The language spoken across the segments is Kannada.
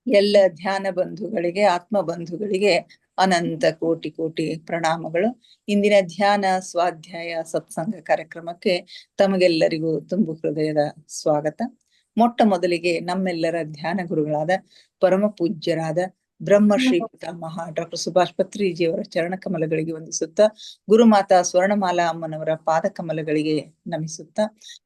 ಎಲ್ಲ ಧ್ಯಾನ ಬಂಧುಗಳಿಗೆ, ಆತ್ಮ ಬಂಧುಗಳಿಗೆ ಅನಂತ ಕೋಟಿ ಕೋಟಿ ಪ್ರಣಾಮಗಳು. ಇಂದಿನ ಧ್ಯಾನ ಸ್ವಾಧ್ಯಾಯ ಸತ್ಸಂಗ ಕಾರ್ಯಕ್ರಮಕ್ಕೆ ತಮಗೆಲ್ಲರಿಗೂ ತುಂಬು ಹೃದಯದ ಸ್ವಾಗತ. ಮೊಟ್ಟ ಮೊದಲಿಗೆ ನಮ್ಮೆಲ್ಲರ ಧ್ಯಾನ ಗುರುಗಳಾದ ಪರಮ ಪೂಜ್ಯರಾದ ಬ್ರಹ್ಮಶ್ರೀ ಪಿತಾಮಹ ಡಾಕ್ಟರ್ ಸುಭಾಷ್ ಪತ್ರಿಜಿಯವರ ಚರಣ ಕಮಲಗಳಿಗೆ ವಂದಿಸುತ್ತಾ, ಗುರುಮಾತಾ ಸ್ವರ್ಣಮಾಲಾ ಅಮ್ಮನವರ ಪಾದ ಕಮಲಗಳಿಗೆ ನಮಿಸುತ್ತಾ,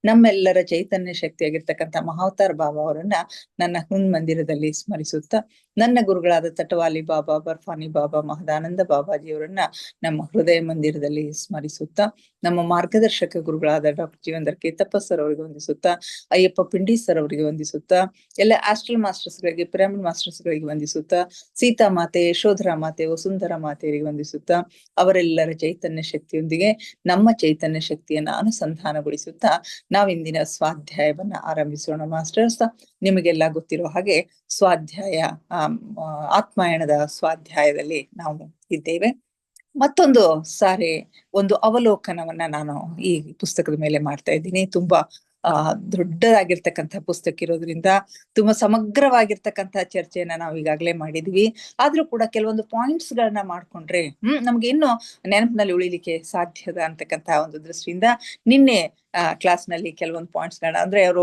ನಮ್ಮೆಲ್ಲರ ಚೈತನ್ಯ ಶಕ್ತಿಯಾಗಿರ್ತಕ್ಕಂಥ ಮಹಾವತಾರ್ ಬಾಬಾ ಅವರನ್ನ ನನ್ನ ಮಂದಿರದಲ್ಲಿ ಸ್ಮರಿಸುತ್ತಾ, ನನ್ನ ಗುರುಗಳಾದ ತಟವಾಲಿ ಬಾಬಾ, ಬರ್ಫಾನಿ ಬಾಬಾ, ಮಹದಾನಂದ ಬಾಬಾಜಿಯವರನ್ನ ನಮ್ಮ ಹೃದಯ ಮಂದಿರದಲ್ಲಿ ಸ್ಮರಿಸುತ್ತಾ, ನಮ್ಮ ಮಾರ್ಗದರ್ಶಕ ಗುರುಗಳಾದ ಡಾಕ್ಟರ್ ಜೀವಂದರ್ ಕೇತಪ್ಪ ಸರ್ ಅವರಿಗೆ ವಂದಿಸುತ್ತಾ, ಅಯ್ಯಪ್ಪ ಪಿಂಡಿ ಸರ್ ಅವರಿಗೆ ವಂದಿಸುತ್ತಾ, ಎಲ್ಲ ಆಸ್ಟ್ರಲ್ ಮಾಸ್ಟರ್ಸ್ ಗಳಿಗೆ, ಪಿರಮಿಡ್ ಮಾಸ್ಟರ್ಸ್ ಗಳಿಗೆ ವಂದಿಸುತ್ತಾ, ಸೀತಾ ಮಾತೆ, ಯಶೋಧರಾ ಮಾತೆ, ವಸುಂಧರ ಮಾತೆಯರಿಗೆ ವಂದಿಸುತ್ತಾ, ಅವರೆಲ್ಲರ ಚೈತನ್ಯ ಶಕ್ತಿಯೊಂದಿಗೆ ನಮ್ಮ ಚೈತನ್ಯ ಶಕ್ತಿಯನ್ನ ಅನುಸಂಧಾನಗೊಳಿಸುತ್ತಾ ನಾವಿಂದಿನ ಸ್ವಾಧ್ಯಾಯವನ್ನ ಆರಂಭಿಸೋಣ. ಮಾಸ್ಟರ್ಸ್, ನಿಮಗೆಲ್ಲ ಗೊತ್ತಿರೋ ಹಾಗೆ ಸ್ವಾಧ್ಯಾಯ ಆತ್ಮಾಯಣದ ಸ್ವಾಧ್ಯಾಯದಲ್ಲಿ ನಾವು ಇದ್ದೇವೆ. ಮತ್ತೊಂದು ಸಾರಿ ಒಂದು ಅವಲೋಕನವನ್ನ ನಾನು ಈ ಪುಸ್ತಕದ ಮೇಲೆ ಮಾಡ್ತಾ ಇದ್ದೀನಿ. ತುಂಬಾ ದೊಡ್ಡದಾಗಿರ್ತಕ್ಕಂಥ ಪುಸ್ತಕ ಇರೋದ್ರಿಂದ ತುಂಬಾ ಸಮಗ್ರವಾಗಿರ್ತಕ್ಕಂಥ ಚರ್ಚೆಯನ್ನ ನಾವು ಈಗಾಗಲೇ ಮಾಡಿದ್ವಿ. ಆದ್ರೂ ಕೂಡ ಕೆಲವೊಂದು ಪಾಯಿಂಟ್ಸ್ ಗಳನ್ನ ಮಾಡ್ಕೊಂಡ್ರೆ ನಮ್ಗೆ ಇನ್ನು ನೆನಪಿನಲ್ಲಿ ಉಳಿಲಿಕ್ಕೆ ಸಾಧ್ಯದ ಅಂತಕ್ಕಂಥ ಒಂದು ದೃಷ್ಟಿಯಿಂದ ನಿನ್ನೆ ಕ್ಲಾಸ್ ನಲ್ಲಿ ಕೆಲವೊಂದು ಪಾಯಿಂಟ್ಸ್ ಗಳನ್ನ, ಅಂದ್ರೆ ಅವರು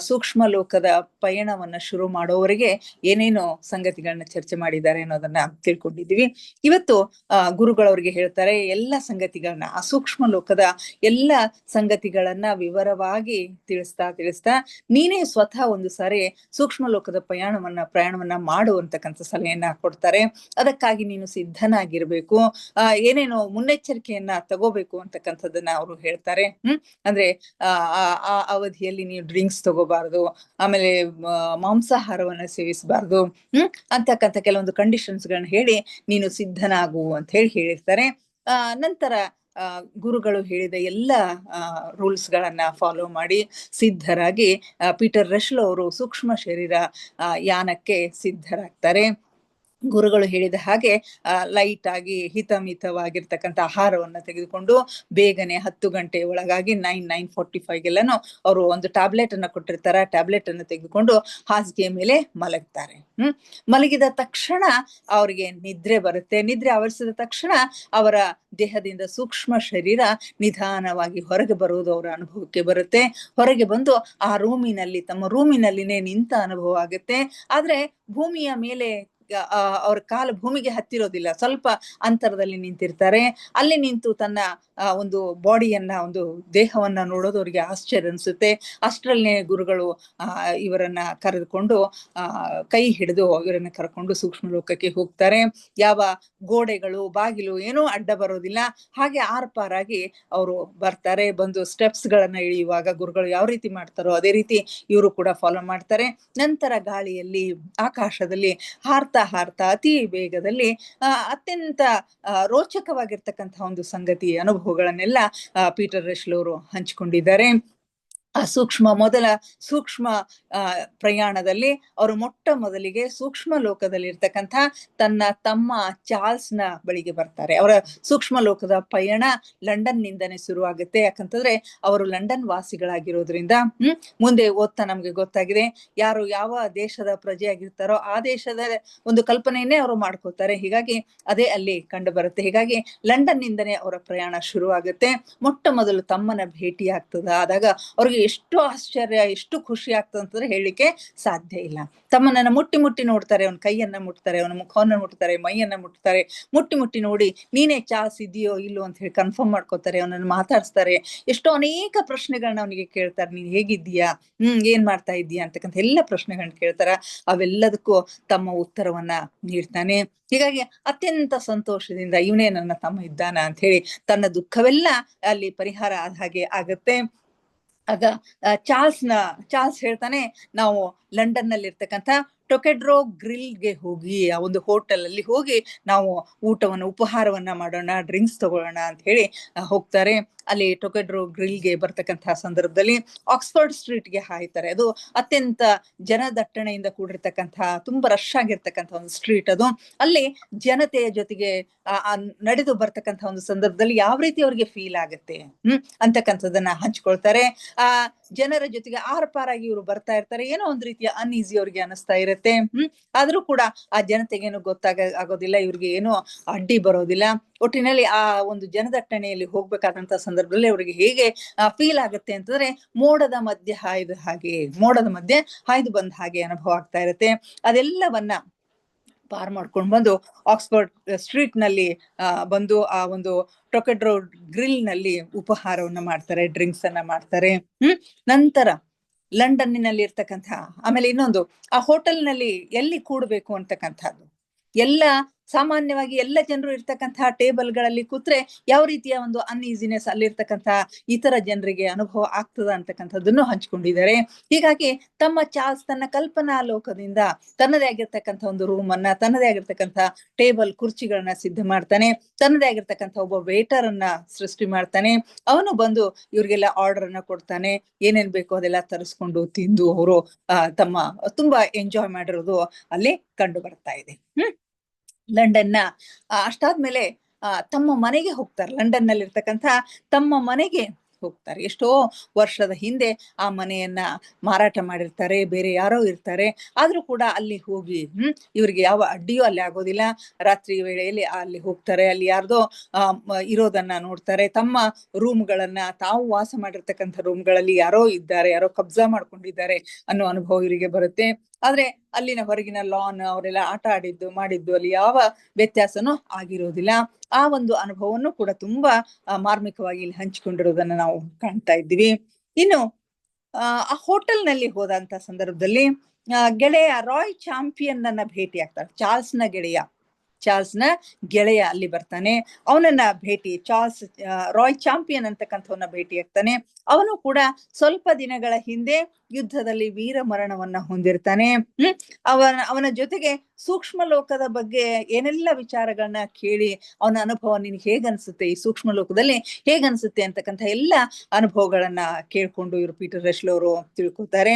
ಸೂಕ್ಷ್ಮ ಲೋಕದ ಪಯಣವನ್ನ ಶುರು ಮಾಡೋವರೆಗೆ ಏನೇನು ಸಂಗತಿಗಳನ್ನ ಚರ್ಚೆ ಮಾಡಿದ್ದಾರೆ ಅನ್ನೋದನ್ನ ತಿಳ್ಕೊಂಡಿದ್ವಿ. ಇವತ್ತು ಗುರುಗಳವ್ರಿಗೆ ಹೇಳ್ತಾರೆ ಎಲ್ಲ ಸಂಗತಿಗಳನ್ನ, ಆ ಸೂಕ್ಷ್ಮ ಲೋಕದ ಎಲ್ಲ ಸಂಗತಿಗಳನ್ನ ವಿವರವಾಗಿ ತಿಳಿಸ್ತಾ ನೀನೇ ಸ್ವತಃ ಒಂದು ಸಾರಿ ಸೂಕ್ಷ್ಮ ಲೋಕದ ಪ್ರಯಾಣವನ್ನ ಮಾಡು ಅಂತಕ್ಕಂಥ ಸಲಹೆಯನ್ನ ಕೊಡ್ತಾರೆ. ಅದಕ್ಕಾಗಿ ನೀನು ಸಿದ್ಧನಾಗಿರ್ಬೇಕು, ಏನೇನೋ ಮುನ್ನೆಚ್ಚರಿಕೆಯನ್ನ ತಗೋಬೇಕು ಅಂತಕ್ಕಂಥದ್ದನ್ನ ಅವರು ಹೇಳ್ತಾರೆ. ಅಂದ್ರೆ ಆ ಅವಧಿಯಲ್ಲಿ ನೀವು ಡ್ರಿಂಕ್ಸ್ ತಗೋಬಾರ್ದು, ಆಮೇಲೆ ಮಾಂಸಾಹಾರವನ್ನ ಸೇವಿಸಬಾರ್ದು, ಅಂತಕ್ಕಂಥ ಕೆಲವೊಂದು ಕಂಡೀಷನ್ಸ್ ಗಳನ್ನ ಹೇಳಿ ನೀನು ಸಿದ್ಧನಾಗು ಅಂತ ಹೇಳಿರ್ತಾರೆ. ನಂತರ ಗುರುಗಳು ಹೇಳಿದ ಎಲ್ಲ ರೂಲ್ಸ್ ಗಳನ್ನ ಫಾಲೋ ಮಾಡಿ ಸಿದ್ಧರಾಗಿ ಪೀಟರ್ ರಶ್ಲೋ ಅವರು ಸೂಕ್ಷ್ಮ ಶರೀರ ಯಾನಕ್ಕೆ ಸಿದ್ಧರಾಗ್ತಾರೆ. ಗುರುಗಳು ಹೇಳಿದ ಹಾಗೆ ಲೈಟ್ ಆಗಿ ಹಿತಮಿತವಾಗಿರ್ತಕ್ಕಂಥ ಆಹಾರವನ್ನ ತೆಗೆದುಕೊಂಡು ಬೇಗನೆ 10 ಗಂಟೆ ಒಳಗಾಗಿ 9:45 ಎಲ್ಲಾನು ಅವರು ಒಂದು ಟ್ಯಾಬ್ಲೆಟ್ ಅನ್ನ ಕೊಟ್ಟಿರ್ತಾರೆ. ಆ ಟ್ಯಾಬ್ಲೆಟ್ ಅನ್ನು ತೆಗೆದುಕೊಂಡು ಹಾಸಿಗೆ ಮೇಲೆ ಮಲಗ್ತಾರೆ. ಮಲಗಿದ ತಕ್ಷಣ ಅವರಿಗೆ ನಿದ್ರೆ ಬರುತ್ತೆ. ನಿದ್ರೆ ಆವರಿಸಿದ ತಕ್ಷಣ ಅವರ ದೇಹದಿಂದ ಸೂಕ್ಷ್ಮ ಶರೀರ ನಿಧಾನವಾಗಿ ಹೊರಗೆ ಬರುವುದು ಅವರ ಅನುಭವಕ್ಕೆ ಬರುತ್ತೆ. ಹೊರಗೆ ಬಂದು ಆ ತಮ್ಮ ರೂಮಿನಲ್ಲಿನೇ ನಿಂತ ಅನುಭವ ಆಗುತ್ತೆ. ಆದ್ರೆ ಭೂಮಿಯ ಮೇಲೆ ಅವ್ರ ಕಾಲು ಭೂಮಿಗೆ ಹತ್ತಿರೋದಿಲ್ಲ, ಸ್ವಲ್ಪ ಅಂತರದಲ್ಲಿ ನಿಂತಿರ್ತಾರೆ. ಅಲ್ಲಿ ನಿಂತು ತನ್ನ ಒಂದು ಬಾಡಿಯನ್ನ, ಒಂದು ದೇಹವನ್ನ ನೋಡೋದು ಅವರಿಗೆ ಆಶ್ಚರ್ಯ ಅನ್ಸುತ್ತೆ. ಅಷ್ಟರಲ್ಲೇ ಗುರುಗಳು ಇವರನ್ನ ಕರೆದುಕೊಂಡು ಕೈ ಹಿಡಿದು ಇವರನ್ನ ಕರ್ಕೊಂಡು ಸೂಕ್ಷ್ಮ ಲೋಕಕ್ಕೆ ಹೋಗ್ತಾರೆ. ಯಾವ ಗೋಡೆಗಳು, ಬಾಗಿಲು ಏನೂ ಅಡ್ಡ ಬರೋದಿಲ್ಲ. ಹಾಗೆ ಆರ್ಪಾರಾಗಿ ಅವರು ಬರ್ತಾರೆ. ಬಂದು ಸ್ಟೆಪ್ಸ್ ಗಳನ್ನ ಇಳಿಯುವಾಗ ಗುರುಗಳು ಯಾವ ರೀತಿ ಮಾಡ್ತಾರೋ ಅದೇ ರೀತಿ ಇವರು ಕೂಡ ಫಾಲೋ ಮಾಡ್ತಾರೆ. ನಂತರ ಗಾಳಿಯಲ್ಲಿ, ಆಕಾಶದಲ್ಲಿ ಹಾರ್ತಾ ಅತಿ ವೇಗದಲ್ಲಿ ಅತ್ಯಂತ ರೋಚಕವಾಗಿರ್ತಕ್ಕಂಥ ಒಂದು ಸಂಗತಿ, ಅನುಭವಗಳನ್ನೆಲ್ಲ ಪೀಟರ್ ರಶ್ಲೋ ಅವರು ಹಂಚಿಕೊಂಡಿದ್ದಾರೆ. ಆ ಮೊದಲ ಸೂಕ್ಷ್ಮ ಪ್ರಯಾಣದಲ್ಲಿ ಅವರು ಮೊಟ್ಟ ಮೊದಲಿಗೆ ಸೂಕ್ಷ್ಮ ಲೋಕದಲ್ಲಿ ಇರ್ತಕ್ಕಂಥ ತನ್ನ ತಮ್ಮ ಚಾರ್ಲ್ಸ್ನ ಬಳಿಗೆ ಬರ್ತಾರೆ. ಅವರ ಸೂಕ್ಷ್ಮ ಲೋಕದ ಪಯಣ ಲಂಡನ್ ನಿಂದನೇ ಶುರುವಾಗುತ್ತೆ. ಯಾಕಂತಂದ್ರೆ ಅವರು ಲಂಡನ್ ವಾಸಿಗಳಾಗಿರೋದ್ರಿಂದ ಮುಂದೆ ಓದ್ತಾ ನಮ್ಗೆ ಗೊತ್ತಾಗಿದೆ, ಯಾರು ಯಾವ ದೇಶದ ಪ್ರಜೆ ಆಗಿರ್ತಾರೋ ಆ ದೇಶದ ಒಂದು ಕಲ್ಪನೆಯನ್ನೇ ಅವರು ಮಾಡ್ಕೋತಾರೆ. ಹೀಗಾಗಿ ಅದೇ ಅಲ್ಲಿ ಕಂಡು ಬರುತ್ತೆ. ಹೀಗಾಗಿ ಲಂಡನ್ ನಿಂದನೇ ಅವರ ಪ್ರಯಾಣ ಶುರುವಾಗುತ್ತೆ. ಮೊಟ್ಟ ಮೊದಲು ತಮ್ಮನ ಭೇಟಿ ಆದಾಗ ಅವ್ರಿಗೆ ಎಷ್ಟು ಆಶ್ಚರ್ಯ, ಎಷ್ಟು ಖುಷಿ ಆಗ್ತದಂತಂದ್ರೆ ಹೇಳಲಿಕ್ಕೆ ಸಾಧ್ಯ ಇಲ್ಲ. ತಮ್ಮನನ್ನ ಮುಟ್ಟಿ ನೋಡ್ತಾರೆ, ಅವನ ಕೈಯನ್ನ ಮುಟ್ತಾರೆ, ಅವನ ಮುಖವನ್ನ ಮುಟ್ತಾರೆ, ಮೈಯನ್ನ ಮುಟ್ತಾರೆ. ಮುಟ್ಟಿ ನೋಡಿ ನೀನೇ ಚಾರ್ಲ್ಸ್ ಇದೆಯೋ ಇಲ್ಲೋ ಅಂತ ಹೇಳಿ ಕನ್ಫರ್ಮ್ ಮಾಡ್ಕೋತಾರೆ. ಅವನನ್ನು ಮಾತಾಡಿಸ್ತಾರೆ. ಎಷ್ಟೋ ಅನೇಕ ಪ್ರಶ್ನೆಗಳನ್ನ ಅವನಿಗೆ ಕೇಳ್ತಾರೆ. ನೀನ್ ಹೇಗಿದ್ದೀಯಾ, ಏನ್ ಮಾಡ್ತಾ ಇದ್ದೀಯಾ ಅಂತಕ್ಕಂಥ ಎಲ್ಲ ಪ್ರಶ್ನೆಗಳನ್ನ ಕೇಳ್ತಾರ. ಅವೆಲ್ಲದಕ್ಕೂ ತಮ್ಮ ಉತ್ತರವನ್ನ ನೀಡ್ತಾನೆ. ಹೀಗಾಗಿ ಅತ್ಯಂತ ಸಂತೋಷದಿಂದ ಇವನೇ ನನ್ನ ತಮ್ಮ ಇದ್ದಾನ ಅಂತ ಹೇಳಿ ತನ್ನ ದುಃಖವೆಲ್ಲ ಅಲ್ಲಿ ಪರಿಹಾರ ಆದ ಹಾಗೆ ಆಗತ್ತೆ. ಆಗ ಚಾರ್ಲ್ಸ್ ಹೇಳ್ತಾನೆ, ನಾವು ಲಂಡನ್ ನಲ್ಲಿ ಇರ್ತಕ್ಕಂಥ ಟೊಕೆಡ್ರೋ ಗ್ರಿಲ್ಗೆ ಹೋಗಿ, ಆ ಒಂದು ಹೋಟೆಲ್ ಅಲ್ಲಿ ಹೋಗಿ ನಾವು ಉಪಹಾರವನ್ನ ಮಾಡೋಣ, ಡ್ರಿಂಕ್ಸ್ ತಗೊಳ್ಳೋಣ ಅಂತ ಹೇಳಿ ಹೋಗ್ತಾರೆ. ಅಲ್ಲಿ ಟೊಕೆಡ್ರೋ ಗ್ರಿಲ್ಗೆ ಬರ್ತಕ್ಕಂತಹ ಸಂದರ್ಭದಲ್ಲಿ ಆಕ್ಸ್ಫರ್ಡ್ ಸ್ಟ್ರೀಟ್ಗೆ ಹಾಯ್ತಾರೆ. ಅದು ಅತ್ಯಂತ ಜನದಟ್ಟಣೆಯಿಂದ ಕೂಡಿರ್ತಕ್ಕಂತಹ, ತುಂಬಾ ರಶ್ ಆಗಿರ್ತಕ್ಕಂಥ ಒಂದು ಸ್ಟ್ರೀಟ್ ಅದು. ಅಲ್ಲಿ ಜನತೆಯ ಜೊತೆಗೆ ನಡೆದು ಬರ್ತಕ್ಕಂಥ ಒಂದು ಸಂದರ್ಭದಲ್ಲಿ ಯಾವ ರೀತಿ ಅವ್ರಿಗೆ ಫೀಲ್ ಆಗುತ್ತೆ ಅಂತಕ್ಕಂಥದ್ದನ್ನ ಹಂಚ್ಕೊಳ್ತಾರೆ. ಆ ಜನರ ಜೊತೆಗೆ ಆರ್ಪಾರಾಗಿ ಇವರು ಬರ್ತಾ ಇರ್ತಾರೆ. ಏನೋ ಒಂದು ರೀತಿಯ ಅನ್ಈಸಿ ಅವ್ರಿಗೆ ಅನಿಸ್ತಾ ಇರುತ್ತೆ. ಇರುತ್ತೆ. ಆದ್ರೂ ಕೂಡ ಆ ಜನತೆಗೇನು ಆಗೋದಿಲ್ಲ, ಇವ್ರಿಗೆ ಏನು ಅಡ್ಡಿ ಬರೋದಿಲ್ಲ. ಒಟ್ಟಿನಲ್ಲಿ ಆ ಒಂದು ಜನದಟ್ಟಣೆಯಲ್ಲಿ ಹೋಗ್ಬೇಕಾದಂತ ಸಂದರ್ಭದಲ್ಲಿ ಅವ್ರಿಗೆ ಹೇಗೆ ಫೀಲ್ ಆಗುತ್ತೆ ಅಂತಂದ್ರೆ ಮೋಡದ ಮಧ್ಯೆ ಹಾಯ್ದು ಬಂದ ಹಾಗೆ ಅನುಭವ ಆಗ್ತಾ ಇರುತ್ತೆ. ಅದೆಲ್ಲವನ್ನ ಪಾರ್ ಮಾಡ್ಕೊಂಡು ಬಂದು ಆಕ್ಸ್ಫರ್ಡ್ ಸ್ಟ್ರೀಟ್ ನಲ್ಲಿ ಬಂದು ಆ ಒಂದು ಟೊಕೆಡ್ರೋ ಗ್ರಿಲ್ ನಲ್ಲಿ ಉಪಹಾರವನ್ನ ಮಾಡ್ತಾರೆ, ಡ್ರಿಂಕ್ಸ್ ಅನ್ನ ಮಾಡ್ತಾರೆ. ನಂತರ ಲಂಡನ್ನಿನಲ್ಲಿ ಇರ್ತಕ್ಕಂಥ ಆಮೇಲೆ ಇನ್ನೊಂದು ಆ ಹೋಟೆಲ್ ನಲ್ಲಿ ಎಲ್ಲಿ ಕೂಡ್ಬೇಕು ಅಂತಕ್ಕಂಥದ್ದು ಎಲ್ಲ ಸಾಮಾನ್ಯವಾಗಿ ಎಲ್ಲ ಜನರು ಇರ್ತಕ್ಕಂತಹ ಟೇಬಲ್ಗಳಲ್ಲಿ ಕೂತ್ರೆ ಯಾವ ರೀತಿಯ ಒಂದು ಅನ್ಈಸಿನೆಸ್ ಅಲ್ಲಿರ್ತಕ್ಕಂತಹ ಇತರ ಜನರಿಗೆ ಅನುಭವ ಆಗ್ತದ ಅಂತಕ್ಕಂಥದ್ದನ್ನು ಹಂಚಿಕೊಂಡಿದ್ದಾರೆ. ಹೀಗಾಗಿ ಚಾರ್ಲ್ಸ್ ತನ್ನ ಕಲ್ಪನಾ ಲೋಕದಿಂದ ತನ್ನದೇ ಆಗಿರ್ತಕ್ಕಂಥ ಒಂದು ರೂಮ್ ಅನ್ನ, ತನ್ನದೇ ಆಗಿರ್ತಕ್ಕಂಥ ಟೇಬಲ್ ಕುರ್ಚಿಗಳನ್ನ ಸಿದ್ಧ ಮಾಡ್ತಾನೆ, ತನ್ನದೇ ಆಗಿರ್ತಕ್ಕಂಥ ಒಬ್ಬ ವೇಟರ್ ಅನ್ನ ಸೃಷ್ಟಿ ಮಾಡ್ತಾನೆ. ಅವನು ಬಂದು ಇವ್ರಿಗೆಲ್ಲ ಆರ್ಡರ್ ಅನ್ನ ಕೊಡ್ತಾನೆ, ಏನೇನ್ ಬೇಕೋ ಅದೆಲ್ಲ ತರಿಸ್ಕೊಂಡು ತಿಂದು ಅವರು ತಮ್ಮ ತುಂಬಾ ಎಂಜಾಯ್ ಮಾಡಿರೋದು ಅಲ್ಲಿ ಕಂಡು ಬರ್ತಾ ಇದೆ. ಲಂಡನ್ನ ಅಷ್ಟಾದ್ಮೇಲೆ ತಮ್ಮ ಮನೆಗೆ ಹೋಗ್ತಾರೆ. ಲಂಡನ್ ನಲ್ಲಿ ಇರ್ತಕ್ಕಂಥ ತಮ್ಮ ಮನೆಗೆ ಹೋಗ್ತಾರೆ. ಎಷ್ಟೋ ವರ್ಷದ ಹಿಂದೆ ಆ ಮನೆಯನ್ನ ಮಾರಾಟ ಮಾಡಿರ್ತಾರೆ, ಬೇರೆ ಯಾರೋ ಇರ್ತಾರೆ, ಆದ್ರೂ ಕೂಡ ಅಲ್ಲಿ ಹೋಗಿ ಇವ್ರಿಗೆ ಯಾವ ಅಡ್ಡಿಯೂ ಅಲ್ಲಿ ಆಗೋದಿಲ್ಲ. ರಾತ್ರಿ ವೇಳೆಯಲ್ಲಿ ಅಲ್ಲಿ ಹೋಗ್ತಾರೆ, ಅಲ್ಲಿ ಯಾರ್ದೋ ಇರೋದನ್ನ ನೋಡ್ತಾರೆ. ತಮ್ಮ ರೂಮ್ಗಳನ್ನ, ತಾವು ವಾಸ ಮಾಡಿರ್ತಕ್ಕಂಥ ರೂಮ್ಗಳಲ್ಲಿ ಯಾರೋ ಇದ್ದಾರೆ, ಯಾರೋ ಕಬ್ಜಾ ಮಾಡ್ಕೊಂಡಿದ್ದಾರೆ ಅನ್ನೋ ಅನುಭವ ಇವರಿಗೆ ಬರುತ್ತೆ. ಆದ್ರೆ ಅಲ್ಲಿನ ಹೊರಗಿನ ಲಾನ್ ಅವರೆಲ್ಲ ಆಟ ಮಾಡಿದ್ದು ಅಲ್ಲಿ ಯಾವ ವ್ಯತ್ಯಾಸನೂ ಆಗಿರೋದಿಲ್ಲ. ಆ ಒಂದು ಅನುಭವವನ್ನು ಕೂಡ ತುಂಬಾ ಮಾರ್ಮಿಕವಾಗಿ ಇಲ್ಲಿ ಹಂಚಿಕೊಂಡಿರೋದನ್ನ ನಾವು ಕಾಣ್ತಾ ಇದ್ದೀವಿ. ಇನ್ನು ಆ ಹೋಟೆಲ್ ನಲ್ಲಿ ಹೋದಂತ ಸಂದರ್ಭದಲ್ಲಿ ಗೆಳೆಯ ರಾಯ್ ಚಾಂಪಿಯನ್ ಅನ್ನ ಭೇಟಿ ಆಗ್ತಾರೆ. ಚಾರ್ಲ್ಸ್ನ ಗೆಳೆಯ ಅಲ್ಲಿ ಬರ್ತಾನೆ, ಅವನನ್ನ ರಾಯ್ ಚಾಂಪಿಯನ್ ಅಂತಕ್ಕಂಥವನ್ನ ಭೇಟಿ ಆಗ್ತಾನೆ. ಅವನು ಕೂಡ ಸ್ವಲ್ಪ ದಿನಗಳ ಹಿಂದೆ ಯುದ್ಧದಲ್ಲಿ ವೀರ ಮರಣವನ್ನ ಹೊಂದಿರ್ತಾನೆ. ಅವನ ಜೊತೆಗೆ ಸೂಕ್ಷ್ಮ ಲೋಕದ ಬಗ್ಗೆ ಏನೆಲ್ಲ ವಿಚಾರಗಳನ್ನ ಕೇಳಿ ಅವನ ಅನುಭವ ನಿನ್ಗೆ ಹೇಗನ್ಸುತ್ತೆ, ಈ ಸೂಕ್ಷ್ಮ ಲೋಕದಲ್ಲಿ ಹೇಗನ್ಸುತ್ತೆ ಅಂತಕ್ಕಂಥ ಎಲ್ಲ ಅನುಭವಗಳನ್ನ ಕೇಳ್ಕೊಂಡು ಇವರು ಪೀಟರ್ ರಶ್ಲೆ ಅವರು ತಿಳ್ಕೊತಾರೆ.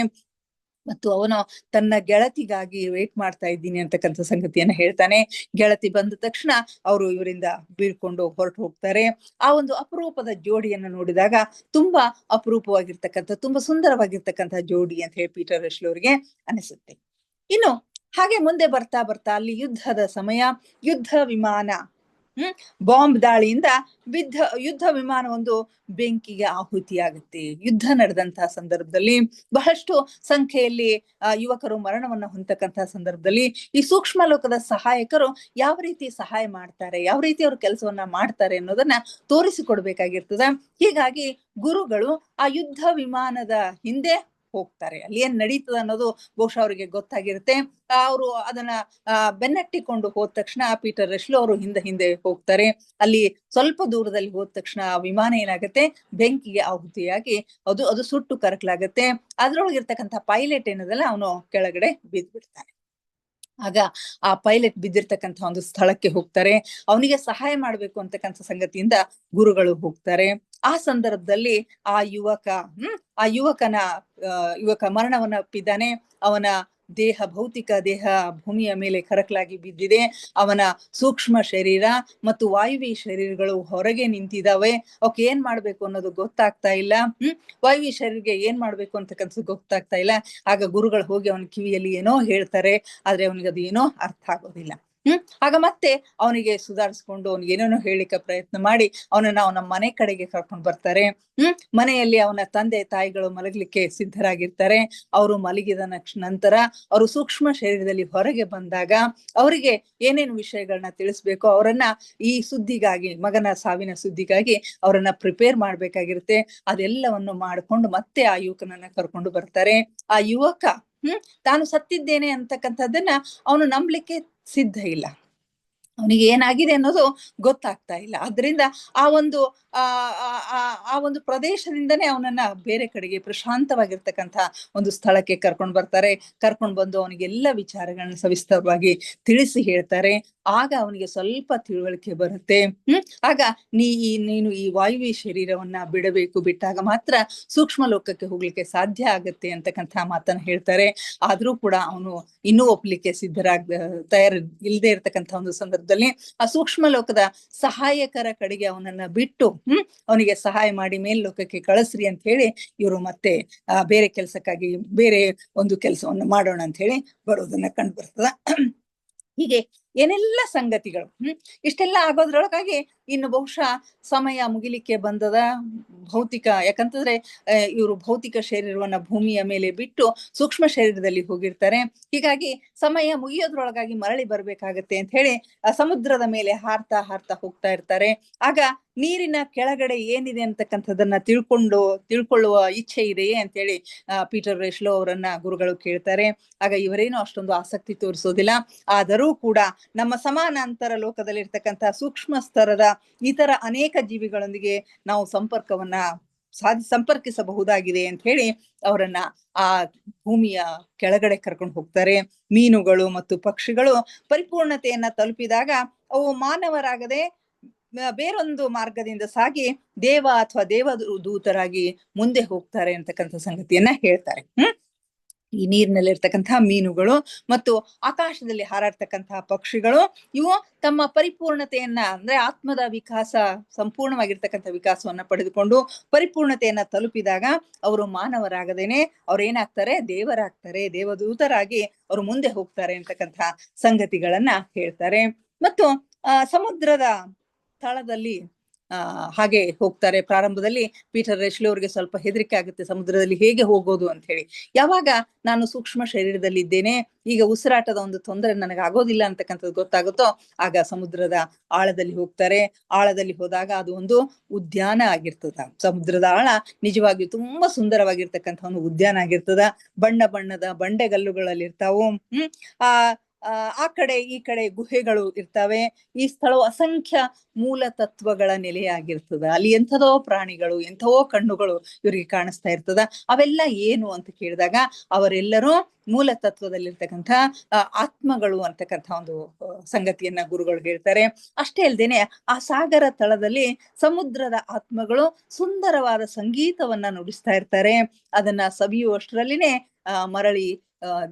ಮತ್ತು ಅವನು ತನ್ನ ಗೆಳತಿಗಾಗಿ ವೇಟ್ ಮಾಡ್ತಾ ಇದ್ದೀನಿ ಅಂತಕ್ಕಂಥ ಸಂಗತಿಯನ್ನ ಹೇಳ್ತಾನೆ. ಗೆಳತಿ ಬಂದ ತಕ್ಷಣ ಅವರು ಇವರಿಂದ ಬೀಳ್ಕೊಂಡು ಹೊರಟು ಹೋಗ್ತಾರೆ. ಆ ಒಂದು ಅಪರೂಪದ ಜೋಡಿಯನ್ನ ನೋಡಿದಾಗ ತುಂಬಾ ಅಪರೂಪವಾಗಿರ್ತಕ್ಕಂಥ, ತುಂಬಾ ಸುಂದರವಾಗಿರ್ತಕ್ಕಂಥ ಜೋಡಿ ಅಂತ ಹೇಳಿ ಪೀಟರ್ ರಶ್ಲೆ ಅವರಿಗೆ ಅನಿಸುತ್ತೆ. ಇನ್ನು ಹಾಗೆ ಮುಂದೆ ಬರ್ತಾ ಅಲ್ಲಿ ಯುದ್ಧದ ಸಮಯ, ಯುದ್ಧ ವಿಮಾನ ಬಾಂಬ್ ದಾಳಿಯಿಂದ ಯುದ್ಧ ವಿಮಾನ ಒಂದು ಬೆಂಕಿಗೆ ಆಹುತಿಯಾಗುತ್ತೆ. ಯುದ್ಧ ನಡೆದಂತಹ ಸಂದರ್ಭದಲ್ಲಿ ಬಹಳಷ್ಟು ಸಂಖ್ಯೆಯಲ್ಲಿ ಯುವಕರು ಮರಣವನ್ನ ಹೊಂದತಕ್ಕಂತಹ ಸಂದರ್ಭದಲ್ಲಿ ಈ ಸೂಕ್ಷ್ಮ ಲೋಕದ ಸಹಾಯಕರು ಯಾವ ರೀತಿ ಸಹಾಯ ಮಾಡ್ತಾರೆ, ಯಾವ ರೀತಿ ಅವ್ರ ಕೆಲಸವನ್ನ ಮಾಡ್ತಾರೆ ಅನ್ನೋದನ್ನ ತೋರಿಸಿಕೊಡ್ಬೇಕಾಗಿರ್ತದೆ. ಹೀಗಾಗಿ ಗುರುಗಳು ಆ ಯುದ್ಧ ವಿಮಾನದ ಹಿಂದೆ ಹೋಗ್ತಾರೆ. ಅಲ್ಲಿ ಏನ್ ನಡೀತದ ಅನ್ನೋದು ಬಹುಶಃ ಅವರಿಗೆ ಗೊತ್ತಾಗಿರುತ್ತೆ. ಅವರು ಅದನ್ನ ಬೆನ್ನಟ್ಟಿಕೊಂಡು ಹೋದ ತಕ್ಷಣ ಪೀಟರ್ ರಶ್ಲೆ ಅವರು ಹಿಂದೆ ಹೋಗ್ತಾರೆ. ಅಲ್ಲಿ ಸ್ವಲ್ಪ ದೂರದಲ್ಲಿ ಹೋದ ತಕ್ಷಣ ಆ ವಿಮಾನ ಏನಾಗುತ್ತೆ, ಬೆಂಕಿಗೆ ಆಹುತಿಯಾಗಿ ಅದು ಸುಟ್ಟು ಕರಕಲಾಗತ್ತೆ. ಅದ್ರೊಳಗಿರ್ತಕ್ಕಂಥ ಪೈಲಟ್ ಏನದಲ್ಲ, ಅವನು ಕೆಳಗಡೆ ಬಿದ್ದ್ಬಿಡ್ತಾನೆ. ಆಗ ಆ ಪೈಲಟ್ ಬಿದ್ದಿರ್ತಕ್ಕಂಥ ಒಂದು ಸ್ಥಳಕ್ಕೆ ಹೋಗ್ತಾರೆ. ಅವನಿಗೆ ಸಹಾಯ ಮಾಡ್ಬೇಕು ಅಂತಕ್ಕಂಥ ಸಂಗತಿಯಿಂದ ಗುರುಗಳು ಹೋಗ್ತಾರೆ. ಆ ಸಂದರ್ಭದಲ್ಲಿ ಆ ಯುವಕ ಮರಣವನ್ನ ಅಪ್ಪಿದ್ದಾನೆ. ಅವನ ಭೌತಿಕ ದೇಹ ಭೂಮಿಯ ಮೇಲೆ ಕರಕಲಾಗಿ ಬಿದ್ದಿದೆ. ಅವನ ಸೂಕ್ಷ್ಮ ಶರೀರ ಮತ್ತು ವಾಯುವಿ ಶರೀರಗಳು ಹೊರಗೆ ನಿಂತಿದ್ದಾವೆ. ಅವಕ್ಕೆ ಏನ್ ಮಾಡ್ಬೇಕು ಅನ್ನೋದು ಗೊತ್ತಾಗ್ತಾ ಇಲ್ಲ. ವಾಯುವಿ ಶರೀರಕ್ಕೆ ಏನ್ ಮಾಡ್ಬೇಕು ಅಂತಕ್ಕಂಥದ್ದು ಗೊತ್ತಾಗ್ತಾ ಇಲ್ಲ. ಆಗ ಗುರುಗಳು ಹೋಗಿ ಅವನ ಕಿವಿಯಲ್ಲಿ ಏನೋ ಹೇಳ್ತಾರೆ, ಆದ್ರೆ ಅವನಿಗೆ ಅದು ಏನೋ ಅರ್ಥ ಆಗೋದಿಲ್ಲ. ಆಗ ಮತ್ತೆ ಅವನಿಗೆ ಸುಧಾರಿಸ್ಕೊಂಡು ಅವನಿಗೆ ಏನೇನೋ ಹೇಳಿಕ ಪ್ರಯತ್ನ ಮಾಡಿ ಅವನ ಮನೆ ಕಡೆಗೆ ಕರ್ಕೊಂಡು ಬರ್ತಾರೆ. ಮನೆಯಲ್ಲಿ ಅವನ ತಂದೆ ತಾಯಿಗಳು ಮಲಗಲಿಕ್ಕೆ ಸಿದ್ಧರಾಗಿರ್ತಾರೆ. ಅವರು ಮಲಗಿದ ನಂತರ ಅವರು ಸೂಕ್ಷ್ಮ ಶರೀರದಲ್ಲಿ ಹೊರಗೆ ಬಂದಾಗ ಅವರಿಗೆ ಏನೇನು ವಿಷಯಗಳನ್ನ ತಿಳಿಸ್ಬೇಕು, ಅವರನ್ನ ಈ ಸುದ್ದಿಗಾಗಿ, ಮಗನ ಸಾವಿನ ಸುದ್ದಿಗಾಗಿ ಅವರನ್ನ ಪ್ರಿಪೇರ್ ಮಾಡ್ಬೇಕಾಗಿರುತ್ತೆ. ಅದೆಲ್ಲವನ್ನು ಮಾಡ್ಕೊಂಡು ಮತ್ತೆ ಆ ಯುವಕನನ್ನ ಕರ್ಕೊಂಡು ಬರ್ತಾರೆ. ಆ ಯುವಕ ತಾನು ಸತ್ತಿದ್ದೇನೆ ಅಂತಕ್ಕಂಥದ್ದನ್ನ ಅವನು ನಂಬಲಿಕ್ಕೆ ಸಿದ್ಧ ಇಲ್ಲ. ಅವನಿಗೆ ಏನಾಗಿದೆ ಅನ್ನೋದು ಗೊತ್ತಾಗ್ತಾ ಇಲ್ಲ. ಆದ್ರಿಂದ ಆ ಒಂದು ಪ್ರದೇಶದಿಂದನೇ ಅವನನ್ನ ಬೇರೆ ಕಡೆಗೆ ಪ್ರಶಾಂತವಾಗಿರ್ತಕ್ಕಂಥ ಒಂದು ಸ್ಥಳಕ್ಕೆ ಕರ್ಕೊಂಡು ಬರ್ತಾರೆ. ಕರ್ಕೊಂಡು ಬಂದು ಅವನಿಗೆ ಎಲ್ಲ ವಿಚಾರಗಳನ್ನ ಸವಿಸ್ತರವಾಗಿ ತಿಳಿಸಿ ಹೇಳ್ತಾರೆ. ಆಗ ಅವನಿಗೆ ಸ್ವಲ್ಪ ತಿಳುವಳಿಕೆ ಬರುತ್ತೆ. ಆಗ ನೀನು ಈ ವಾಯುವಿ ಶರೀರವನ್ನ ಬಿಡಬೇಕು, ಬಿಟ್ಟಾಗ ಮಾತ್ರ ಸೂಕ್ಷ್ಮ ಲೋಕಕ್ಕೆ ಹೋಗ್ಲಿಕ್ಕೆ ಸಾಧ್ಯ ಆಗತ್ತೆ ಅಂತಕ್ಕಂಥ ಮಾತನ್ನ ಹೇಳ್ತಾರೆ. ಆದ್ರೂ ಕೂಡ ಅವನು ಇನ್ನೂ ಒಪ್ಲಿಕ್ಕೆ ತಯಾರ ಇಲ್ಲದೆ ಇರ್ತಕ್ಕಂಥ ಒಂದು ಸಂದರ್ಭದಲ್ಲಿ ಆ ಸೂಕ್ಷ್ಮ ಲೋಕದ ಸಹಾಯಕರ ಕಡೆಗೆ ಅವನನ್ನ ಬಿಟ್ಟು ಅವನಿಗೆ ಸಹಾಯ ಮಾಡಿ ಮೇಲ್ಲೋಕಕ್ಕೆ ಕಳಿಸ್ರಿ ಅಂತ ಹೇಳಿ ಇವರು ಮತ್ತೆ ಬೇರೆ ಕೆಲಸಕ್ಕಾಗಿ ಬೇರೆ ಒಂದು ಕೆಲಸವನ್ನು ಮಾಡೋಣ ಅಂತ ಹೇಳಿ ಬರೋದನ್ನ ಕಂಡು ಬರ್ತದ. ಹೀಗೆ ಏನೆಲ್ಲ ಸಂಗತಿಗಳು ಇಷ್ಟೆಲ್ಲ ಆಗೋದ್ರೊಳಗಾಗಿ ಇನ್ನು ಬಹುಶಃ ಸಮಯ ಮುಗಿಲಿಕ್ಕೆ ಬಂದದ. ಯಾಕಂತಂದ್ರೆ ಇವರು ಭೌತಿಕ ಶರೀರವನ್ನ ಭೂಮಿಯ ಮೇಲೆ ಬಿಟ್ಟು ಸೂಕ್ಷ್ಮ ಶರೀರದಲ್ಲಿ ಹೋಗಿರ್ತಾರೆ. ಹೀಗಾಗಿ ಸಮಯ ಮುಗಿಯೋದ್ರೊಳಗಾಗಿ ಮರಳಿ ಬರ್ಬೇಕಾಗತ್ತೆ ಅಂತ ಹೇಳಿ ಸಮುದ್ರದ ಮೇಲೆ ಹಾರ್ತಾ ಹಾರ್ತಾ ಹೋಗ್ತಾ ಇರ್ತಾರೆ. ಆಗ ನೀರಿನ ಕೆಳಗಡೆ ಏನಿದೆ ಅಂತಕ್ಕಂಥದ್ದನ್ನ ತಿಳ್ಕೊಳ್ಳುವ ಇಚ್ಛೆ ಇದೆಯೇ ಅಂತೇಳಿ ಪೀಟರ್ ರೆಶ್ಲೋ ಅವರನ್ನ ಗುರುಗಳು ಕೇಳ್ತಾರೆ. ಆಗ ಇವರೇನು ಅಷ್ಟೊಂದು ಆಸಕ್ತಿ ತೋರಿಸೋದಿಲ್ಲ. ಆದರೂ ಕೂಡ ನಮ್ಮ ಸಮಾನಾಂತರ ಲೋಕದಲ್ಲಿ ಇರ್ತಕ್ಕಂಥ ಸೂಕ್ಷ್ಮ ಸ್ತರದ ಇತರ ಅನೇಕ ಜೀವಿಗಳೊಂದಿಗೆ ನಾವು ಸಂಪರ್ಕಿಸಬಹುದಾಗಿದೆ ಅಂತ ಹೇಳಿ ಅವರನ್ನ ಆ ಭೂಮಿಯ ಕೆಳಗಡೆ ಕರ್ಕೊಂಡು ಹೋಗ್ತಾರೆ. ಮೀನುಗಳು ಮತ್ತು ಪಕ್ಷಿಗಳು ಪರಿಪೂರ್ಣತೆಯನ್ನ ತಲುಪಿದಾಗ ಅವು ಮಾನವರಾಗದೆ ಬೇರೊಂದು ಮಾರ್ಗದಿಂದ ಸಾಗಿ ದೇವ ಅಥವಾ ದೇವದೂತರಾಗಿ ಮುಂದೆ ಹೋಗ್ತಾರೆ ಅಂತಕ್ಕಂಥ ಸಂಗತಿಯನ್ನ ಹೇಳ್ತಾರೆ. ಈ ನೀರಿನಲ್ಲಿರ್ತಕ್ಕಂತಹ ಮೀನುಗಳು ಮತ್ತು ಆಕಾಶದಲ್ಲಿ ಹಾರಾಡ್ತಕ್ಕಂತಹ ಪಕ್ಷಿಗಳು ಇವು ತಮ್ಮ ಪರಿಪೂರ್ಣತೆಯನ್ನ ಅಂದ್ರೆ ಆತ್ಮದ ವಿಕಾಸ ಸಂಪೂರ್ಣವಾಗಿರ್ತಕ್ಕಂಥ ವಿಕಾಸವನ್ನ ಪಡೆದುಕೊಂಡು ಪರಿಪೂರ್ಣತೆಯನ್ನ ತಲುಪಿದಾಗ ಅವರು ಮಾನವರಾಗದೇನೆ ಅವ್ರು ಏನಾಗ್ತಾರೆ, ದೇವರಾಗ್ತಾರೆ, ದೇವದೂತರಾಗಿ ಅವರು ಮುಂದೆ ಹೋಗ್ತಾರೆ ಅಂತಕ್ಕಂಥ ಸಂಗತಿಗಳನ್ನ ಹೇಳ್ತಾರೆ. ಮತ್ತು ಸಮುದ್ರದ ತಳದಲ್ಲಿ ಹಾಗೆ ಹೋಗ್ತಾರೆ. ಪ್ರಾರಂಭದಲ್ಲಿ ಪೀಟರ್ ರೆಶ್ಲೆ ಅವ್ರಿಗೆ ಸ್ವಲ್ಪ ಹೆದರಿಕೆ ಆಗುತ್ತೆ, ಸಮುದ್ರದಲ್ಲಿ ಹೇಗೆ ಹೋಗೋದು ಅಂತ ಹೇಳಿ. ಯಾವಾಗ ನಾನು ಸೂಕ್ಷ್ಮ ಶರೀರದಲ್ಲಿ ಇದ್ದೇನೆ, ಈಗ ಉಸಿರಾಟದ ಒಂದು ತೊಂದರೆ ನನಗೆ ಆಗೋದಿಲ್ಲ ಅಂತಕ್ಕಂಥದ್ದು ಗೊತ್ತಾಗುತ್ತೋ ಆಗ ಸಮುದ್ರದ ಆಳದಲ್ಲಿ ಹೋಗ್ತಾರೆ. ಆಳದಲ್ಲಿ ಹೋದಾಗ ಅದು ಒಂದು ಉದ್ಯಾನ ಆಗಿರ್ತದ. ಸಮುದ್ರದ ಆಳ ನಿಜವಾಗಿಯೂ ತುಂಬಾ ಸುಂದರವಾಗಿರ್ತಕ್ಕಂಥ ಒಂದು ಉದ್ಯಾನ ಆಗಿರ್ತದ. ಬಣ್ಣ ಬಣ್ಣದ ಬಂಡೆಗಲ್ಲುಗಳಲ್ಲಿ ಇರ್ತಾವು. ಆ ಕಡೆ ಈ ಕಡೆ ಗುಹೆಗಳು ಇರ್ತವೆ. ಈ ಸ್ಥಳವು ಅಸಂಖ್ಯ ಮೂಲ ತತ್ವಗಳ ನೆಲೆಯಾಗಿರ್ತದ. ಅಲ್ಲಿ ಎಂಥದೋ ಪ್ರಾಣಿಗಳು, ಎಂಥವೋ ಕಣ್ಣುಗಳು ಇವರಿಗೆ ಕಾಣಿಸ್ತಾ ಇರ್ತದ. ಅವೆಲ್ಲ ಏನು ಅಂತ ಕೇಳಿದಾಗ ಅವರೆಲ್ಲರೂ ಮೂಲ ತತ್ವದಲ್ಲಿರ್ತಕ್ಕಂಥ ಆತ್ಮಗಳು ಅಂತಕ್ಕಂಥ ಒಂದು ಸಂಗತಿಯನ್ನ ಗುರುಗಳು ಹೇಳ್ತಾರೆ. ಅಷ್ಟೇ ಅಲ್ದೇನೆ ಆ ಸಾಗರ ತಳದಲ್ಲಿ ಸಮುದ್ರದ ಆತ್ಮಗಳು ಸುಂದರವಾದ ಸಂಗೀತವನ್ನ ನುಡಿಸ್ತಾ ಇರ್ತಾರೆ. ಅದನ್ನ ಸವಿಯುವಷ್ಟರಲ್ಲಿನೇ ಮರಳಿ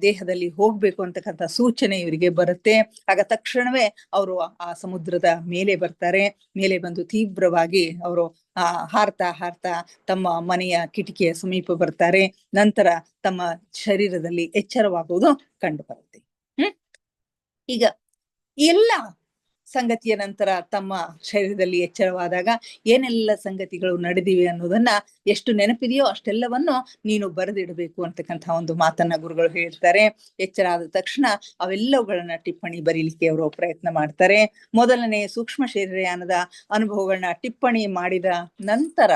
ದೇಹದಲ್ಲಿ ಹೋಗ್ಬೇಕು ಅಂತಕ್ಕಂಥ ಸೂಚನೆ ಇವರಿಗೆ ಬರುತ್ತೆ. ಆಗ ತಕ್ಷಣವೇ ಅವರು ಆ ಸಮುದ್ರದ ಮೇಲೆ ಬರ್ತಾರೆ. ಮೇಲೆ ಬಂದು ತೀವ್ರವಾಗಿ ಅವರು ಹಾರ್ತಾ ಹಾರ್ತಾ ತಮ್ಮ ಮನೆಯ ಕಿಟಕಿಯ ಸಮೀಪ ಬರ್ತಾರೆ. ನಂತರ ತಮ್ಮ ಶರೀರದಲ್ಲಿ ಎಚ್ಚರವಾಗುವುದು ಕಂಡು ಬರುತ್ತೆ. ಈಗ ಎಲ್ಲ ಸಂಗತಿಯ ನಂತರ ತಮ್ಮ ಶರೀರದಲ್ಲಿ ಎಚ್ಚರವಾದಾಗ ಏನೆಲ್ಲ ಸಂಗತಿಗಳು ನಡೆದಿವೆ ಅನ್ನೋದನ್ನ ಎಷ್ಟು ನೆನಪಿದೆಯೋ ಅಷ್ಟೆಲ್ಲವನ್ನು ನೀನು ಬರೆದಿಡಬೇಕು ಅಂತಕ್ಕಂಥ ಒಂದು ಮಾತನ್ನ ಗುರುಗಳು ಹೇಳ್ತಾರೆ. ಎಚ್ಚರ ಆದ ತಕ್ಷಣ ಅವೆಲ್ಲವುಗಳನ್ನ ಟಿಪ್ಪಣಿ ಬರೀಲಿಕ್ಕೆ ಅವರು ಪ್ರಯತ್ನ ಮಾಡ್ತಾರೆ. ಮೊದಲನೇ ಸೂಕ್ಷ್ಮ ಶರೀರಯಾನದ ಅನುಭವಗಳನ್ನ ಟಿಪ್ಪಣಿ ಮಾಡಿದ ನಂತರ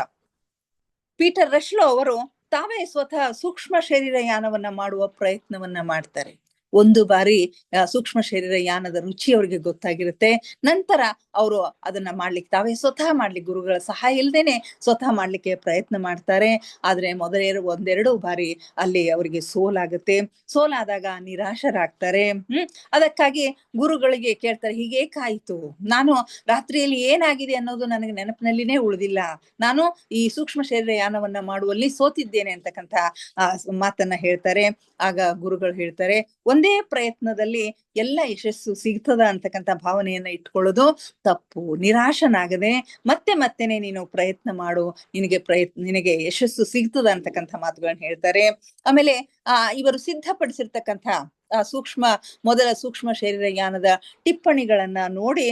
ಪೀಟರ್ ರೆಶ್ಲೋ ಅವರು ತಾವೇ ಸ್ವತಃ ಸೂಕ್ಷ್ಮ ಶರೀರಯಾನವನ್ನ ಮಾಡುವ ಪ್ರಯತ್ನವನ್ನ ಮಾಡ್ತಾರೆ. ಒಂದು ಬಾರಿ ಸೂಕ್ಷ್ಮ ಶರೀರ ಯಾನದ ರುಚಿ ಅವ್ರಿಗೆ ಗೊತ್ತಾಗಿರುತ್ತೆ. ನಂತರ ಅವರು ಅದನ್ನ ಮಾಡ್ಲಿಕ್ಕೆ ತಾವೇ ಸ್ವತಃ ಮಾಡ್ಲಿಕ್ಕೆ ಗುರುಗಳ ಸಹಾಯ ಇಲ್ದೇನೆ ಸ್ವತಃ ಮಾಡ್ಲಿಕ್ಕೆ ಪ್ರಯತ್ನ ಮಾಡ್ತಾರೆ. ಆದ್ರೆ ಒಂದೆರಡು ಬಾರಿ ಅಲ್ಲಿ ಅವರಿಗೆ ಸೋಲಾಗುತ್ತೆ. ಸೋಲಾದಾಗ ನಿರಾಶರಾಗ್ತಾರೆ. ಅದಕ್ಕಾಗಿ ಗುರುಗಳಿಗೆ ಕೇಳ್ತಾರೆ, ಹೀಗೇಕಾಯ್ತು, ನಾನು ರಾತ್ರಿಯಲ್ಲಿ ಏನಾಗಿದೆ ಅನ್ನೋದು ನನಗೆ ನೆನಪಿನಲ್ಲಿನೇ ಉಳಿದಿಲ್ಲ, ನಾನು ಈ ಸೂಕ್ಷ್ಮ ಶರೀರ ಯಾನವನ್ನ ಮಾಡುವಲ್ಲಿ ಸೋತಿದ್ದೇನೆ ಅಂತಕ್ಕಂಥ ಮಾತನ್ನ ಹೇಳ್ತಾರೆ. ಆಗ ಗುರುಗಳು ಹೇಳ್ತಾರೆ, ಒಂದೇ ಪ್ರಯತ್ನದಲ್ಲಿ ಎಲ್ಲ ಯಶಸ್ಸು ಸಿಗ್ತದ ಅಂತಕ್ಕಂಥ ಭಾವನೆಯನ್ನ ಇಟ್ಕೊಳ್ಳೋದು ತಪ್ಪು. ನಿರಾಶನಾಗದೆ ಮತ್ತೆನೆ ನೀನು ಪ್ರಯತ್ನ ಮಾಡು, ನಿನಗೆ ಯಶಸ್ಸು ಸಿಗ್ತದ ಅಂತಕ್ಕಂಥ ಮಾತುಗಳನ್ನ ಹೇಳ್ತಾರೆ. ಆಮೇಲೆ ಇವರು ಸಿದ್ಧಪಡಿಸಿರ್ತಕ್ಕಂಥ ಮೊದಲ ಸೂಕ್ಷ್ಮ ಶರೀರ ಯಾನದ ಟಿಪ್ಪಣಿಗಳನ್ನ ನೋಡಿ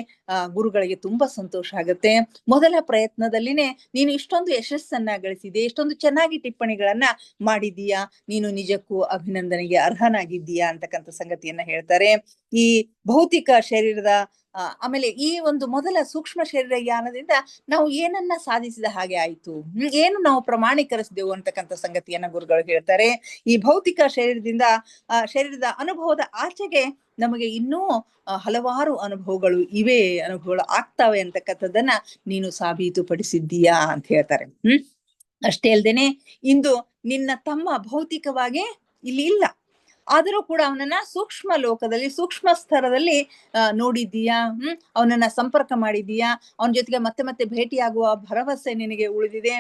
ಗುರುಗಳಿಗೆ ತುಂಬಾ ಸಂತೋಷ ಆಗುತ್ತೆ. ಮೊದಲ ಪ್ರಯತ್ನದಲ್ಲಿನೇ ನೀನು ಇಷ್ಟೊಂದು ಯಶಸ್ಸನ್ನ ಗಳಿಸಿದೆ, ಇಷ್ಟೊಂದು ಚೆನ್ನಾಗಿ ಟಿಪ್ಪಣಿಗಳನ್ನ ಮಾಡಿದೀಯಾ, ನೀನು ನಿಜಕ್ಕೂ ಅಭಿನಂದನೆಗೆ ಅರ್ಹನಾಗಿದ್ದೀಯಾ ಅಂತಕ್ಕಂಥ ಸಂಗತಿಯನ್ನ ಹೇಳ್ತಾರೆ. ಈ ಭೌತಿಕ ಶರೀರದ ಆಮೇಲೆ ಈ ಒಂದು ಮೊದಲ ಸೂಕ್ಷ್ಮ ಶರೀರ ಯಾನದಿಂದ ನಾವು ಏನನ್ನ ಸಾಧಿಸಿದ ಹಾಗೆ ಆಯ್ತು, ಏನು ನಾವು ಪ್ರಮಾಣೀಕರಿಸಿದೆವು ಅಂತಕ್ಕಂಥ ಸಂಗತಿಯನ್ನ ಗುರುಗಳು ಹೇಳ್ತಾರೆ. ಈ ಭೌತಿಕ ಶರೀರದ ಅನುಭವದ ಆಚೆಗೆ ನಮಗೆ ಇನ್ನೂ ಹಲವಾರು ಅನುಭವಗಳು ಆಗ್ತಾವೆ ಅಂತಕ್ಕಂಥದ್ದನ್ನ ನೀನು ಸಾಬೀತುಪಡಿಸಿದ್ದೀಯಾ ಅಂತ ಹೇಳ್ತಾರೆ. ಅಷ್ಟೇ ಅಲ್ದೇನೆ ಇಂದು ನಿನ್ನ ತಮ್ಮ ಭೌತಿಕವಾಗಿ ಇಲ್ಲಿ ಇಲ್ಲ, ಆದರೂ ಕೂಡ ಅವನನ್ನ ಸೂಕ್ಷ್ಮ ಲೋಕದಲ್ಲಿ, ಸೂಕ್ಷ್ಮ ಸ್ತರದಲ್ಲಿ ನೋಡಿದ್ದೀಯಾ, ಅವನನ್ನ ಸಂಪರ್ಕ ಮಾಡಿದ್ದೀಯಾ, ಅವನ ಜೊತೆಗೆ ಮತ್ತೆ ಮತ್ತೆ ಭೇಟಿಯಾಗುವ ಭರವಸೆ ನಿನಗೆ ಉಳಿದಿದೆ.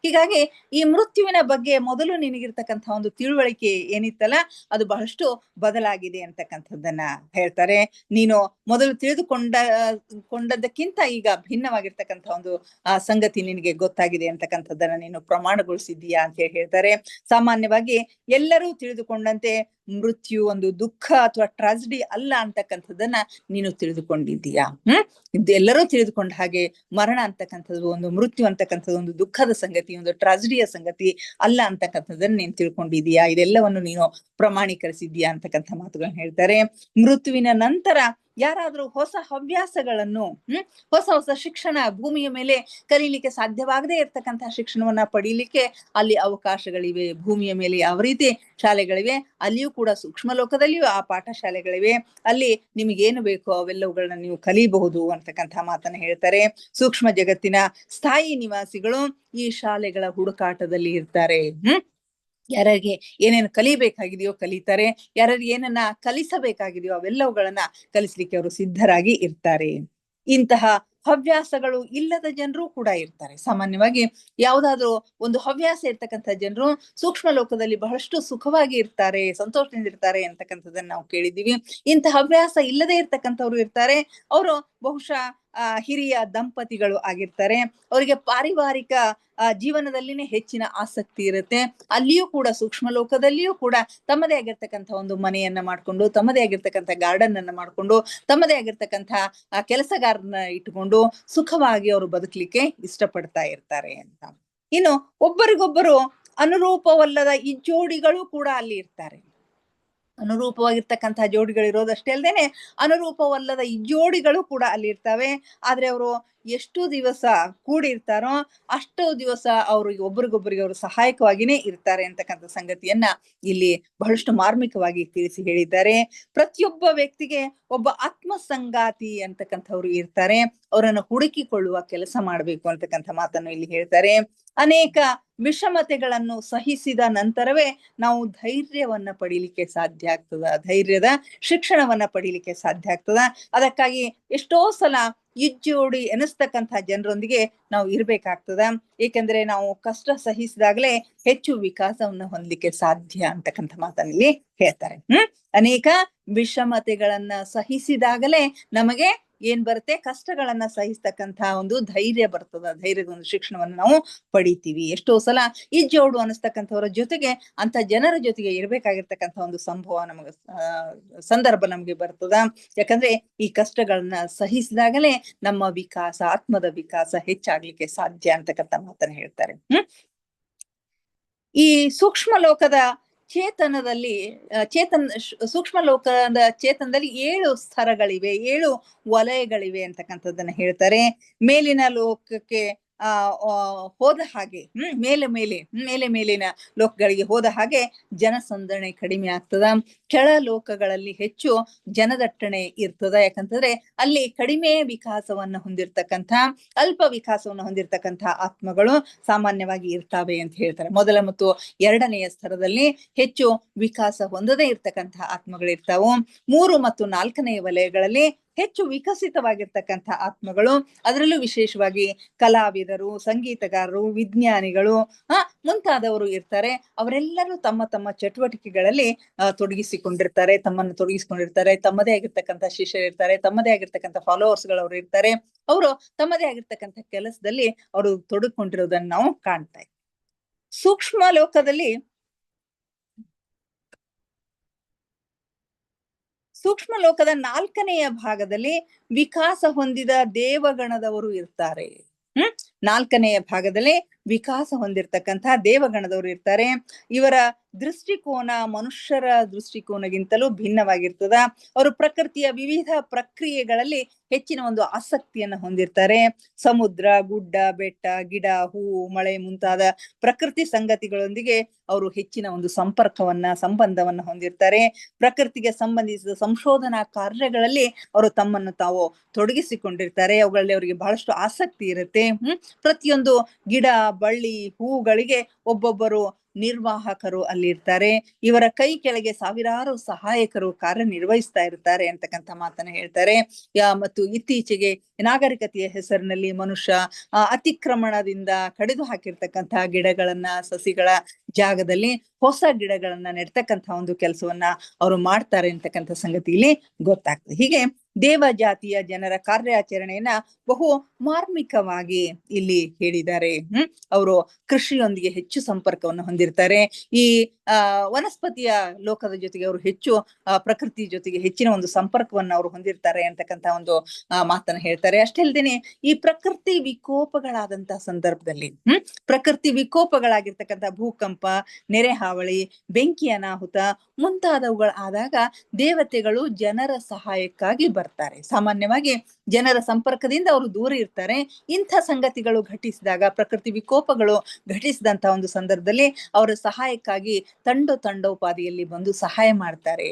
ಹೀಗಾಗಿ ಈ ಮೃತ್ಯುವಿನ ಬಗ್ಗೆ ಮೊದಲು ನಿನಗಿರ್ತಕ್ಕಂಥ ಒಂದು ತಿಳುವಳಿಕೆ ಏನಿತ್ತಲ್ಲ ಅದು ಬಹಳಷ್ಟು ಬದಲಾಗಿದೆ ಅಂತಕ್ಕಂಥದ್ದನ್ನ ಹೇಳ್ತಾರೆ. ನೀನು ಮೊದಲು ಕೊಂಡದ್ದಕ್ಕಿಂತ ಈಗ ಭಿನ್ನವಾಗಿರ್ತಕ್ಕಂಥ ಒಂದು ಸಂಗತಿ ನಿನಗೆ ಗೊತ್ತಾಗಿದೆ ಅಂತಕ್ಕಂಥದ್ದನ್ನ ನೀನು ಪ್ರಮಾಣಗೊಳಿಸಿದ್ದೀಯಾ ಅಂತ ಹೇಳ್ತಾರೆ. ಸಾಮಾನ್ಯವಾಗಿ ಎಲ್ಲರೂ ತಿಳಿದುಕೊಂಡಂತೆ ಮೃತ್ಯು ಒಂದು ದುಃಖ ಅಥವಾ ಟ್ರಾಜಿಡಿ ಅಲ್ಲ ಅಂತಕ್ಕಂಥದ್ದನ್ನ ನೀನು ತಿಳಿದುಕೊಂಡಿದ್ದೀಯಾ. ಎಲ್ಲರೂ ತಿಳಿದುಕೊಂಡ ಹಾಗೆ ಮರಣ ಅಂತಕ್ಕಂಥದ್ದು, ಒಂದು ಮೃತ್ಯು ಅಂತಕ್ಕಂಥದ್ದು ಒಂದು ದುಃಖದ ಸಂಗತಿ, ಒಂದು ಟ್ರಾಜಿಡಿಯ ಸಂಗತಿ ಅಲ್ಲ ಅಂತಕ್ಕಂಥದ್ದನ್ನ ನೀನು ತಿಳ್ಕೊಂಡಿದ್ದೀಯಾ, ಇದೆಲ್ಲವನ್ನು ನೀನು ಪ್ರಮಾಣೀಕರಿಸಿದ್ದೀಯಾ ಅಂತಕ್ಕಂಥ ಮಾತುಗಳನ್ನ ಹೇಳ್ತಾರೆ. ಮೃತ್ಯುವಿನ ನಂತರ ಯಾರಾದ್ರೂ ಹೊಸ ಹವ್ಯಾಸಗಳನ್ನು ಹೊಸ ಹೊಸ ಶಿಕ್ಷಣ ಭೂಮಿಯ ಮೇಲೆ ಕಲೀಲಿಕ್ಕೆ ಸಾಧ್ಯವಾಗದೇ ಇರ್ತಕ್ಕಂತಹ ಶಿಕ್ಷಣವನ್ನ ಪಡೀಲಿಕ್ಕೆ ಅಲ್ಲಿ ಅವಕಾಶಗಳಿವೆ. ಭೂಮಿಯ ಮೇಲೆ ಯಾವ ರೀತಿ ಶಾಲೆಗಳಿವೆ, ಅಲ್ಲಿಯೂ ಕೂಡ ಸೂಕ್ಷ್ಮ ಲೋಕದಲ್ಲಿಯೂ ಆ ಪಾಠಶಾಲೆಗಳಿವೆ. ಅಲ್ಲಿ ನಿಮಗೇನು ಬೇಕೋ ಅವೆಲ್ಲವುಗಳನ್ನ ನೀವು ಕಲಿಬಹುದು ಅಂತಕ್ಕಂಥ ಮಾತನ್ನ ಹೇಳ್ತಾರೆ. ಸೂಕ್ಷ್ಮ ಜಗತ್ತಿನ ಸ್ಥಾಯಿ ನಿವಾಸಿಗಳು ಈ ಶಾಲೆಗಳ ಹುಡುಕಾಟದಲ್ಲಿ ಇರ್ತಾರೆ. ಯಾರಿಗೆ ಏನೇನು ಕಲಿಬೇಕಾಗಿದೆಯೋ ಕಲಿತಾರೆ, ಯಾರಿಗೆ ಏನನ್ನ ಕಲಿಸಬೇಕಾಗಿದೆಯೋ ಅವೆಲ್ಲವುಗಳನ್ನ ಕಲಿಸ್ಲಿಕ್ಕೆ ಅವರು ಸಿದ್ಧರಾಗಿ ಇರ್ತಾರೆ. ಇಂತಹ ಹವ್ಯಾಸಗಳು ಇಲ್ಲದ ಜನರು ಕೂಡ ಇರ್ತಾರೆ. ಸಾಮಾನ್ಯವಾಗಿ ಯಾವ್ದಾದ್ರು ಒಂದು ಹವ್ಯಾಸ ಇರ್ತಕ್ಕಂಥ ಜನರು ಸೂಕ್ಷ್ಮ ಲೋಕದಲ್ಲಿ ಬಹಳಷ್ಟು ಸುಖವಾಗಿ ಇರ್ತಾರೆ, ಸಂತೋಷದಿಂದ ಇರ್ತಾರೆ ಅಂತಕ್ಕಂಥದ್ದನ್ನ ನಾವು ಕೇಳಿದ್ದೀವಿ. ಇಂತಹ ಹವ್ಯಾಸ ಇಲ್ಲದೆ ಇರ್ತಕ್ಕಂಥವ್ರು ಇರ್ತಾರೆ. ಅವರು ಬಹುಶಃ ಹಿರಿಯ ದಂಪತಿಗಳು ಆಗಿರ್ತಾರೆ. ಅವರಿಗೆ ಪಾರಿವಾರಿಕ ಜೀವನದಲ್ಲಿನೇ ಹೆಚ್ಚಿನ ಆಸಕ್ತಿ ಇರುತ್ತೆ. ಅಲ್ಲಿಯೂ ಕೂಡ ಸೂಕ್ಷ್ಮ ಲೋಕದಲ್ಲಿಯೂ ಕೂಡ ತಮ್ಮದೇ ಆಗಿರ್ತಕ್ಕಂಥ ಒಂದು ಮನೆಯನ್ನ ಮಾಡ್ಕೊಂಡು, ತಮ್ಮದೇ ಆಗಿರ್ತಕ್ಕಂಥ ಗಾರ್ಡನ್ ಅನ್ನ ಮಾಡ್ಕೊಂಡು, ತಮ್ಮದೇ ಆಗಿರ್ತಕ್ಕಂಥ ಕೆಲಸಗಾರನ ಇಟ್ಕೊಂಡು ಸುಖವಾಗಿ ಅವರು ಬದುಕಲಿಕ್ಕೆ ಇಷ್ಟಪಡ್ತಾ ಇರ್ತಾರೆ ಅಂತ. ಇನ್ನು ಒಬ್ಬರಿಗೊಬ್ಬರು ಅನುರೂಪವಲ್ಲದ ಈ ಜೋಡಿಗಳು ಕೂಡ ಅಲ್ಲಿ ಇರ್ತಾರೆ. ಅನುರೂಪವಾಗಿರ್ತಕ್ಕಂತಹ ಜೋಡಿಗಳು ಇರೋದಷ್ಟೇ ಅಲ್ದೇನೆ ಅನುರೂಪವಲ್ಲದ ಈ ಜೋಡಿಗಳು ಕೂಡ ಅಲ್ಲಿ ಇರ್ತವೆ. ಆದ್ರೆ ಅವರು ಎಷ್ಟು ದಿವಸ ಕೂಡಿರ್ತಾರೋ ಅಷ್ಟು ದಿವಸ ಅವ್ರಿಗೆ ಒಬ್ರಿಗೊಬ್ಬರಿಗೆ ಅವರು ಸಹಾಯಕವಾಗಿನೇ ಇರ್ತಾರೆ ಅಂತಕ್ಕಂಥ ಸಂಗತಿಯನ್ನ ಇಲ್ಲಿ ಬಹಳಷ್ಟು ಮಾರ್ಮಿಕವಾಗಿ ತಿಳಿಸಿ ಹೇಳಿದ್ದಾರೆ. ಪ್ರತಿಯೊಬ್ಬ ವ್ಯಕ್ತಿಗೆ ಒಬ್ಬ ಆತ್ಮ ಸಂಗಾತಿ ಅಂತಕ್ಕಂಥವ್ರು ಇರ್ತಾರೆ. ಅವರನ್ನು ಹುಡುಕಿಕೊಳ್ಳುವ ಕೆಲಸ ಮಾಡ್ಬೇಕು ಅಂತಕ್ಕಂಥ ಮಾತನ್ನು ಇಲ್ಲಿ ಹೇಳ್ತಾರೆ. ಅನೇಕ ವಿಷಮತೆಗಳನ್ನು ಸಹಿಸಿದ ನಂತರವೇ ನಾವು ಧೈರ್ಯವನ್ನ ಪಡೀಲಿಕ್ಕೆ ಸಾಧ್ಯ ಆಗ್ತದ, ಧೈರ್ಯದ ಶಿಕ್ಷಣವನ್ನ ಪಡೀಲಿಕ್ಕೆ ಸಾಧ್ಯ ಆಗ್ತದ. ಅದಕ್ಕಾಗಿ ಎಷ್ಟೋ ಸಲ ಇಜ್ಜೋಡಿ ಎನಿಸ್ತಕ್ಕಂಥ ಜನರೊಂದಿಗೆ ನಾವು ಇರ್ಬೇಕಾಗ್ತದ. ಏಕೆಂದ್ರೆ ನಾವು ಕಷ್ಟ ಸಹಿಸಿದಾಗಲೇ ಹೆಚ್ಚು ವಿಕಾಸವನ್ನ ಹೊಂದಲಿಕ್ಕೆ ಸಾಧ್ಯ ಅಂತಕ್ಕಂಥ ಮಾತಲ್ಲಿ ಹೇಳ್ತಾರೆ. ಅನೇಕ ವಿಷಮತೆಗಳನ್ನ ಸಹಿಸಿದಾಗಲೇ ನಮಗೆ ಏನ್ ಬರುತ್ತೆ, ಕಷ್ಟಗಳನ್ನ ಸಹಿಸ್ತಕ್ಕಂಥ ಒಂದು ಧೈರ್ಯ ಬರ್ತದ. ಧೈರ್ಯದ ಒಂದು ಶಿಕ್ಷಣವನ್ನು ನಾವು ಪಡಿತೀವಿ. ಎಷ್ಟೋ ಸಲ ಇಜ್ಜೋಡು ಅನಿಸ್ತಕ್ಕಂಥವ್ರ ಜೊತೆಗೆ ಅಂತ ಜನರ ಜೊತೆಗೆ ಇರ್ಬೇಕಾಗಿರ್ತಕ್ಕಂಥ ಒಂದು ಸಂದರ್ಭ ನಮ್ಗೆ ಬರ್ತದ. ಯಾಕಂದ್ರೆ ಈ ಕಷ್ಟಗಳನ್ನ ಸಹಿಸಿದಾಗಲೇ ನಮ್ಮ ವಿಕಾಸ, ಆತ್ಮದ ವಿಕಾಸ ಹೆಚ್ಚಾಗ್ಲಿಕ್ಕೆ ಸಾಧ್ಯ ಅಂತಕ್ಕಂಥ ಮಾತನ್ನ ಹೇಳ್ತಾರೆ. ಈ ಸೂಕ್ಷ್ಮ ಲೋಕದ ಸೂಕ್ಷ್ಮ ಲೋಕದ ಚೇತನದಲ್ಲಿ 7 ಸ್ತರಗಳಿವೆ, 7 ವಲಯಗಳಿವೆ ಅಂತಕ್ಕಂಥದ್ದನ್ನ ಹೇಳ್ತಾರೆ. ಮೇಲಿನ ಲೋಕಕ್ಕೆ ಹೋದ ಹಾಗೆ ಮೇಲಿನ ಲೋಕಗಳಿಗೆ ಹೋದ ಹಾಗೆ ಜನಸಂದಣಿ ಕಡಿಮೆ ಆಗ್ತದ. ಕೆಳ ಲೋಕಗಳಲ್ಲಿ ಹೆಚ್ಚು ಜನದಟ್ಟಣೆ ಇರ್ತದ. ಯಾಕಂತಂದ್ರೆ ಅಲ್ಲಿ ಕಡಿಮೆ ವಿಕಾಸವನ್ನ ಹೊಂದಿರ್ತಕ್ಕಂಥ, ಅಲ್ಪ ವಿಕಾಸವನ್ನ ಹೊಂದಿರ್ತಕ್ಕಂಥ ಆತ್ಮಗಳು ಸಾಮಾನ್ಯವಾಗಿ ಇರ್ತಾವೆ ಅಂತ ಹೇಳ್ತಾರೆ. ಮೊದಲ ಮತ್ತು ಎರಡನೆಯ ಸ್ತರದಲ್ಲಿ ಹೆಚ್ಚು ವಿಕಾಸ ಹೊಂದದೇ ಇರ್ತಕ್ಕಂಥ ಆತ್ಮಗಳು ಇರ್ತಾವು. 3 ಮತ್ತು 4ನೇ ವಲಯಗಳಲ್ಲಿ ಹೆಚ್ಚು ವಿಕಸಿತವಾಗಿರ್ತಕ್ಕಂಥ ಆತ್ಮಗಳು, ಅದರಲ್ಲೂ ವಿಶೇಷವಾಗಿ ಕಲಾವಿದರು, ಸಂಗೀತಗಾರರು, ವಿಜ್ಞಾನಿಗಳು ಮುಂತಾದವರು ಇರ್ತಾರೆ. ಅವರೆಲ್ಲರೂ ತಮ್ಮ ತಮ್ಮ ಚಟುವಟಿಕೆಗಳಲ್ಲಿ ತೊಡಗಿಸಿಕೊಂಡಿರ್ತಾರೆ, ತಮ್ಮದೇ ಆಗಿರ್ತಕ್ಕಂಥ ಶಿಷ್ಯರು ಇರ್ತಾರೆ, ತಮ್ಮದೇ ಆಗಿರ್ತಕ್ಕಂಥ ಫಾಲೋವರ್ಸ್ ಗಳವರು ಇರ್ತಾರೆ. ಅವರು ತಮ್ಮದೇ ಆಗಿರ್ತಕ್ಕಂಥ ಕೆಲಸದಲ್ಲಿ ಅವರು ತೊಡಗಿಕೊಂಡಿರೋದನ್ನ ನಾವು ಕಾಣ್ತಾ ಇದ್ದೀವಿ. ಸೂಕ್ಷ್ಮ ಲೋಕದಲ್ಲಿ ಸೂಕ್ಷ್ಮ ಲೋಕದ 4ನೆಯ ಭಾಗದಲ್ಲಿ ವಿಕಾಸ ಹೊಂದಿದ ದೇವಗಣದವರು ಇರ್ತಾರೆ. 4ನೆಯ ಭಾಗದಲ್ಲಿ ವಿಕಾಸ ಹೊಂದಿರತಕ್ಕಂಥ ದೇವಗಣದವರು ಇರ್ತಾರೆ. ಇವರ ದೃಷ್ಟಿಕೋನ ಮನುಷ್ಯರ ದೃಷ್ಟಿಕೋನಗಿಂತಲೂ ಭಿನ್ನವಾಗಿರ್ತದ. ಅವರು ಪ್ರಕೃತಿಯ ವಿವಿಧ ಪ್ರಕ್ರಿಯೆಗಳಲ್ಲಿ ಹೆಚ್ಚಿನ ಒಂದು ಆಸಕ್ತಿಯನ್ನು ಹೊಂದಿರ್ತಾರೆ. ಸಮುದ್ರ, ಗುಡ್ಡ, ಬೆಟ್ಟ, ಗಿಡ, ಹೂವು, ಮಳೆ ಮುಂತಾದ ಪ್ರಕೃತಿ ಸಂಗತಿಗಳೊಂದಿಗೆ ಅವರು ಹೆಚ್ಚಿನ ಒಂದು ಸಂಬಂಧವನ್ನ ಹೊಂದಿರ್ತಾರೆ. ಪ್ರಕೃತಿಗೆ ಸಂಬಂಧಿಸಿದ ಸಂಶೋಧನಾ ಕಾರ್ಯಗಳಲ್ಲಿ ಅವರು ತಮ್ಮನ್ನು ತಾವು ತೊಡಗಿಸಿಕೊಂಡಿರ್ತಾರೆ. ಅವುಗಳಲ್ಲಿ ಅವರಿಗೆ ಬಹಳಷ್ಟು ಆಸಕ್ತಿ ಇರುತ್ತೆ. ಪ್ರತಿಯೊಂದು ಗಿಡ, ಬಳ್ಳಿ, ಹೂಗಳಿಗೆ ಒಬ್ಬೊಬ್ಬರು ನಿರ್ವಾಹಕರು ಅಲ್ಲಿರ್ತಾರೆ. ಇವರ ಕೈ ಕೆಳಗೆ ಸಾವಿರಾರು ಸಹಾಯಕರು ಕಾರ್ಯನಿರ್ವಹಿಸ್ತಾ ಇರ್ತಾರೆ ಅಂತಕ್ಕಂಥ ಮಾತನ್ನ ಹೇಳ್ತಾರೆ. ಮತ್ತು ಇತ್ತೀಚೆಗೆ ನಾಗರಿಕತೆಯ ಹೆಸರಿನಲ್ಲಿ ಮನುಷ್ಯ ಅತಿಕ್ರಮಣದಿಂದ ಕಡಿದು ಹಾಕಿರ್ತಕ್ಕಂತಹ ಗಿಡಗಳನ್ನ, ಸಸಿಗಳ ಜಾಗದಲ್ಲಿ ಹೊಸ ಗಿಡಗಳನ್ನ ನೆಡ್ತಕ್ಕಂಥ ಒಂದು ಕೆಲಸವನ್ನ ಅವರು ಮಾಡ್ತಾರೆ ಅಂತಕ್ಕಂಥ ಸಂಗತಿ ಇಲ್ಲಿ ಗೊತ್ತಾಗ್ತದೆ. ಹೀಗೆ ದೇವ ಜಾತಿಯ ಜನರ ಕಾರ್ಯಾಚರಣೆಯನ್ನ ಬಹು ಮಾರ್ಮಿಕವಾಗಿ ಇಲ್ಲಿ ಹೇಳಿದ್ದಾರೆ. ಅವರು ಕೃಷಿಯೊಂದಿಗೆ ಹೆಚ್ಚು ಸಂಪರ್ಕವನ್ನು ಹೊಂದಿರ್ತಾರೆ. ಈ ವನಸ್ಪತಿಯ ಲೋಕದ ಜೊತೆಗೆ ಅವರು ಹೆಚ್ಚು ಪ್ರಕೃತಿ ಜೊತೆಗೆ ಹೆಚ್ಚಿನ ಒಂದು ಸಂಪರ್ಕವನ್ನು ಅವರು ಹೊಂದಿರ್ತಾರೆ ಅಂತಕ್ಕಂಥ ಒಂದು ಮಾತನ್ನ ಹೇಳ್ತಾರೆ. ಅಷ್ಟೇ ಅಲ್ಲದೇನೆ ಈ ಪ್ರಕೃತಿ ವಿಕೋಪಗಳಾದಂತಹ ಸಂದರ್ಭದಲ್ಲಿ ಪ್ರಕೃತಿ ವಿಕೋಪಗಳಾಗಿರ್ತಕ್ಕಂಥ ಭೂಕಂಪ, ನೆರೆ ಹಾವಳಿ, ಬೆಂಕಿ ಅನಾಹುತ ಮುಂತಾದವುಗಳು ಆದಾಗ ದೇವತೆಗಳು ಜನರ ಸಹಾಯಕ್ಕಾಗಿ ಬರ್ತಾರೆ. ಸಾಮಾನ್ಯವಾಗಿ ಜನರ ಸಂಪರ್ಕದಿಂದ ಅವರು ದೂರ ಇರ್ತಾರೆ. ಇಂಥ ಸಂಗತಿಗಳು ಘಟಿಸಿದಾಗ, ಪ್ರಕೃತಿ ವಿಕೋಪಗಳು ಘಟಿಸಿದಂತ ಒಂದು ಸಂದರ್ಭದಲ್ಲಿ ಅವರ ಸಹಾಯಕ್ಕಾಗಿ ತಂಡೋಪಾದಿಯಲ್ಲಿ ಬಂದು ಸಹಾಯ ಮಾಡ್ತಾರೆ.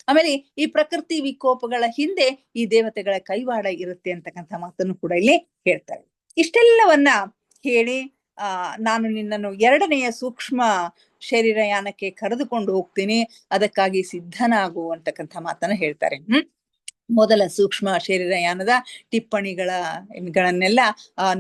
ಆಮೇಲೆ ಈ ಪ್ರಕೃತಿ ವಿಕೋಪಗಳ ಹಿಂದೆ ಈ ದೇವತೆಗಳ ಕೈವಾಡ ಇರುತ್ತೆ ಅಂತಕ್ಕಂಥ ಮಾತನ್ನು ಕೂಡ ಇಲ್ಲಿ ಹೇಳ್ತಾರೆ. ಇಷ್ಟೆಲ್ಲವನ್ನ ಹೇಳಿ ನಾನು ನಿನ್ನನ್ನು 2ನೆಯ ಸೂಕ್ಷ್ಮ ಶರೀರಯಾನಕ್ಕೆ ಕರೆದುಕೊಂಡು ಹೋಗ್ತೀನಿ, ಅದಕ್ಕಾಗಿ ಸಿದ್ಧನಾಗು ಅಂತಕ್ಕಂಥ ಮಾತನ್ನ ಹೇಳ್ತಾರೆ. ಮೊದಲ ಸೂಕ್ಷ್ಮ ಶರೀರಯಾನದ ಟಿಪ್ಪಣಿಗಳನ್ನೆಲ್ಲ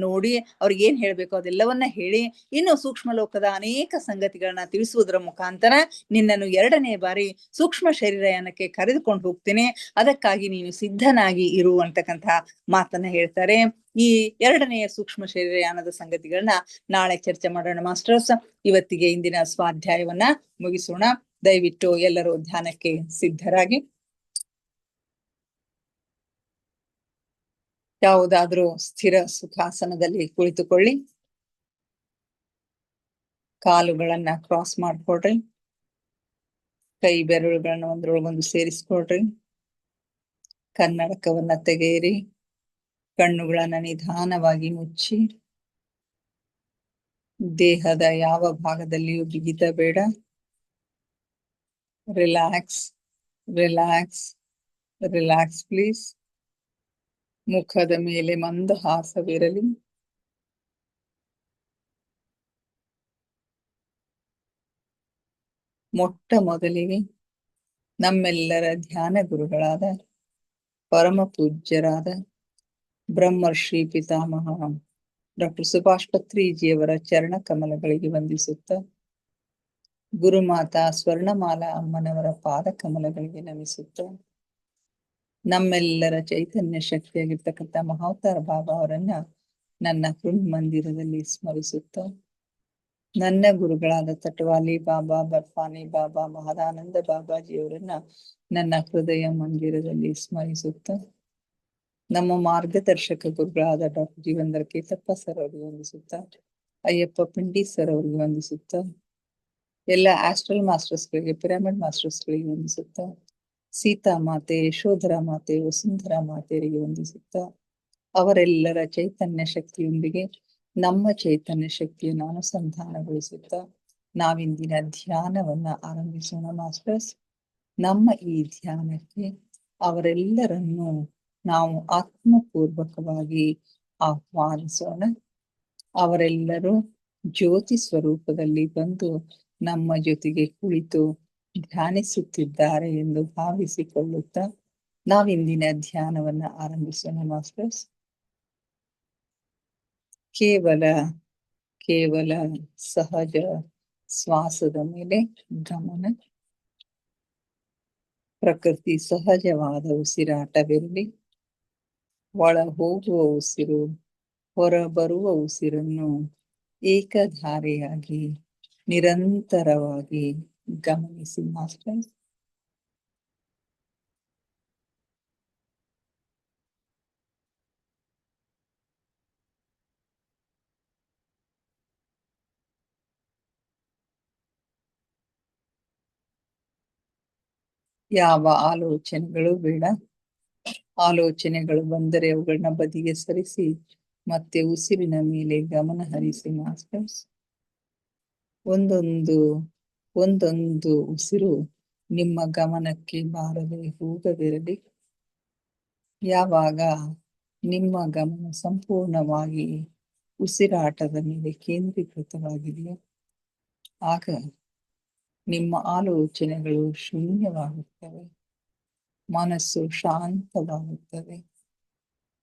ನೋಡಿ ಅವ್ರಿಗೆ ಏನ್ ಹೇಳ್ಬೇಕು ಅದೆಲ್ಲವನ್ನ ಹೇಳಿ, ಇನ್ನು ಸೂಕ್ಷ್ಮ ಲೋಕದ ಅನೇಕ ಸಂಗತಿಗಳನ್ನ ತಿಳಿಸುವುದರ ಮುಖಾಂತರ ನಿನ್ನನ್ನು 2ನೇ ಬಾರಿ ಸೂಕ್ಷ್ಮ ಶರೀರಯಾನಕ್ಕೆ ಕರೆದುಕೊಂಡು ಹೋಗ್ತೀನಿ, ಅದಕ್ಕಾಗಿ ನೀನು ಸಿದ್ಧನಾಗಿ ಇರು ಅಂತಕ್ಕಂಥ ಮಾತನ್ನ ಹೇಳ್ತಾರೆ. ಈ 2ನೆಯ ಸೂಕ್ಷ್ಮ ಶರೀರಯಾನದ ಸಂಗತಿಗಳನ್ನ ನಾಳೆ ಚರ್ಚೆ ಮಾಡೋಣ ಮಾಸ್ಟರ್ಸ್. ಇವತ್ತಿಗೆ ಇಂದಿನ ಸ್ವಾಧ್ಯಾಯವನ್ನ ಮುಗಿಸೋಣ. ದಯವಿಟ್ಟು ಎಲ್ಲರೂ ಧ್ಯಾನಕ್ಕೆ ಸಿದ್ಧರಾಗಿ ಯಾವುದಾದ್ರೂ ಸ್ಥಿರ ಸುಖಾಸನದಲ್ಲಿ ಕುಳಿತುಕೊಳ್ಳಿ. ಕಾಲುಗಳನ್ನ ಕ್ರಾಸ್ ಮಾಡ್ಕೊಡ್ರಿ. ಕೈ ಬೆರಳುಗಳನ್ನ ಒಂದ್ರೊಳಗೊಂದು ಸೇರಿಸ್ಕೊಡ್ರಿ. ಕನ್ನಡಕವನ್ನ ತೆಗೆಯಿರಿ. ಕಣ್ಣುಗಳನ್ನ ನಿಧಾನವಾಗಿ ಮುಚ್ಚಿ. ದೇಹದ ಯಾವ ಭಾಗದಲ್ಲಿಯೂ ಬಿಗಿತ ಬೇಡ. Relax relax relax please. ಮುಖದ ಮೇಲೆ ಮಂದಹಾಸವಿರಲಿ. ಮೊಟ್ಟ ಮೊದಲಿಗೆ ನಮ್ಮೆಲ್ಲರ ಧ್ಯಾನ ಗುರುಗಳಾದ ಪರಮ ಪೂಜ್ಯರಾದ ಬ್ರಹ್ಮರ್ಷಿ ಪಿತಾಮಹ ಡಾಕ್ಟರ್ ಸುಭಾಷ್ ಪತ್ರಿಜಿಯವರ ಚರಣ ಕಮಲಗಳಿಗೆ ವಂದಿಸುತ್ತ, ಗುರುಮಾತಾ ಸ್ವರ್ಣಮಾಲಾ ಅಮ್ಮನವರ ಪಾದ ಕಮಲಗಳಿಗೆ ನಮಿಸುತ್ತ, ನಮ್ಮೆಲ್ಲರ ಚೈತನ್ಯ ಶಕ್ತಿಯಾಗಿರ್ತಕ್ಕಂಥ ಮಹಾವತಾರ ಬಾಬಾ ಅವರನ್ನ ನನ್ನ ಮಂದಿರದಲ್ಲಿ ಸ್ಮರಿಸುತ್ತ, ನನ್ನ ಗುರುಗಳಾದ ತಟವಾಲಿ ಬಾಬಾ, ಬರ್ಫಾನಿ ಬಾಬಾ, ಮಹದಾನಂದ ಬಾಬಾಜಿಯವರನ್ನ ನನ್ನ ಹೃದಯ ಮಂದಿರದಲ್ಲಿ ಸ್ಮರಿಸುತ್ತ, ನಮ್ಮ ಮಾರ್ಗದರ್ಶಕ ಗುರುಗಳಾದ ಡಾಕ್ಟರ್ ಜೀವಂದರ್ ಕೇತಪ್ಪ ಸರ್ ಅವರಿಗೆ ವಂದಿಸುತ್ತ, ಅಯ್ಯಪ್ಪ ಪಿಂಡಿ ಸರ್ ಅವರಿಗೆ ವಂದಿಸುತ್ತ, ಎಲ್ಲ ಆಸ್ಟ್ರಲ್ ಮಾಸ್ಟರ್ಸ್ಗಳಿಗೆ, ಪಿರಮಿಡ್ ಮಾಸ್ಟರ್ಸ್ಗಳಿಗೆ ವಂದಿಸುತ್ತ, ಸೀತಾ ಮಾತೆ, ಯಶೋಧರಾ ಮಾತೆ, ವಸುಂಧರಾ ಮಾತೆಯರಿಗೆ ವಂದಿಸುತ್ತ, ಅವರೆಲ್ಲರ ಚೈತನ್ಯ ಶಕ್ತಿಯೊಂದಿಗೆ ನಮ್ಮ ಚೈತನ್ಯ ಶಕ್ತಿಯನ್ನು ಅನುಸಂಧಾನಗೊಳಿಸುತ್ತ ನಾವಿಂದಿನ ಧ್ಯಾನವನ್ನ ಆರಂಭಿಸೋಣ ಮಾಸ್ಟರ್ಸ್. ನಮ್ಮ ಈ ಧ್ಯಾನಕ್ಕೆ ಅವರೆಲ್ಲರನ್ನು ನಾವು ಆತ್ಮಪೂರ್ವಕವಾಗಿ ಆಹ್ವಾನಿಸೋಣ. ಅವರೆಲ್ಲರೂ ಜ್ಯೋತಿ ಸ್ವರೂಪದಲ್ಲಿ ಬಂದು ನಮ್ಮ ಜೊತೆಗೆ ಕುಳಿತು ಧ್ಯಾನಿಸುತ್ತಿದ್ದಾರೆ ಎಂದು ಭಾವಿಸಿಕೊಳ್ಳುತ್ತಾ ನಾವಿಂದಿನ ಧ್ಯಾನವನ್ನ ಆರಂಭಿಸೋಣ ಮಾಸ್ಟರ್ಸ್. ಕೇವಲ ಸಹಜ ಶ್ವಾಸದ ಮೇಲೆ ಗಮನ. ಪ್ರಕೃತಿ ಸಹಜವಾದ ಉಸಿರಾಟವಿರಲಿ. ಒಳ ಹೋಗುವ ಉಸಿರು, ಹೊರ ಬರುವ ಉಸಿರನ್ನು ಏಕಧಾರೆಯಾಗಿ ನಿರಂತರವಾಗಿ ಗಮನಿಸಿ ಮಾಸ್ಟರ್ಸ್. ಯಾವ ಆಲೋಚನೆಗಳು ಬೇಡ. ಆಲೋಚನೆಗಳು ಬಂದರೆ ಅವುಗಳನ್ನ ಬದಿಗೆ ಸರಿಸಿ ಮತ್ತೆ ಉಸಿರಿನ ಮೇಲೆ ಗಮನ ಹರಿಸಿ ಮಾಸ್ಟರ್ಸ್. ಒಂದೊಂದು ಉಸಿರು ನಿಮ್ಮ ಗಮನಕ್ಕೆ ಬಾರದೆ ಹೋಗದಿರಲಿ. ಯಾವಾಗ ನಿಮ್ಮ ಗಮನ ಸಂಪೂರ್ಣವಾಗಿ ಉಸಿರಾಟದ ಮೇಲೆ ಕೇಂದ್ರೀಕೃತವಾಗಿದೆಯೋ ಆಗ ನಿಮ್ಮ ಆಲೋಚನೆಗಳು ಶೂನ್ಯವಾಗುತ್ತವೆ, ಮನಸ್ಸು ಶಾಂತವಾಗುತ್ತದೆ,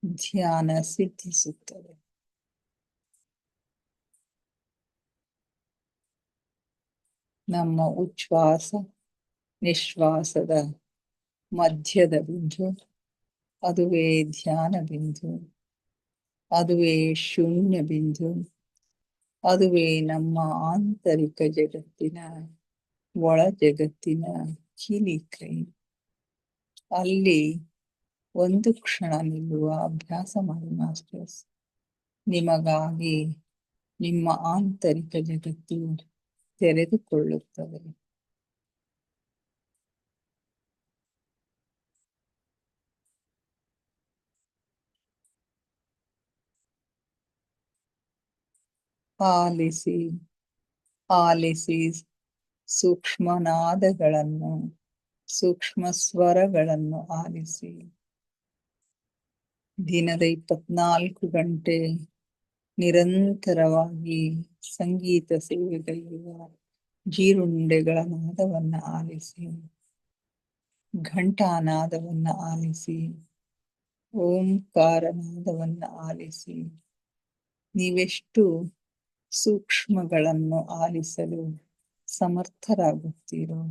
ಧ್ಯಾನ ಸಿದ್ಧಿಸುತ್ತದೆ. ನಮ್ಮ ಉಚ್ಛ್ವಾಸ ನಿಶ್ವಾಸದ ಮಧ್ಯದ ಬಿಂದು, ಅದುವೇ ಧ್ಯಾನ ಬಿಂದು, ಅದುವೇ ಶೂನ್ಯ ಬಿಂದು, ಅದುವೇ ನಮ್ಮ ಆಂತರಿಕ ಜಗತ್ತಿನ ಒಳ ಜಗತ್ತಿನ ಕೀಲಿಕೈ. ಅಲ್ಲಿ ಒಂದು ಕ್ಷಣ ನಿಲ್ಲುವ ಅಭ್ಯಾಸ ಮಾಡಿ ಮಾಸ್ಟರ್ಸ್. ನಿಮಗಾಗಿ ನಿಮ್ಮ ಆಂತರಿಕ ಜಗತ್ತು ತೆರೆದುಕೊಳ್ಳುತ್ತದೆ. ಆಲಿಸಿ ಆಲಿಸಿ ಸೂಕ್ಷ್ಮ ನಾದಗಳನ್ನು, ಸೂಕ್ಷ್ಮ ಸ್ವರಗಳನ್ನು ಆಲಿಸಿ. ದಿನದ 24 ಗಂಟೆ ನಿರಂತರವಾಗಿ ಸಂಗೀತ ಸೇವೆಗೈಯುವ ಜೀರುಂಡೆಗಳ ನಾದವನ್ನ ಆಲಿಸಿ, ಘಂಟಾನಾದವನ್ನ ಆಲಿಸಿ, ಓಂಕಾರ ನಾದವನ್ನ ಆಲಿಸಿ. ನೀವೆಷ್ಟು ಸೂಕ್ಷ್ಮಗಳನ್ನು ಆಲಿಸಲು ಸಮರ್ಥರಾಗುತ್ತೀರೋ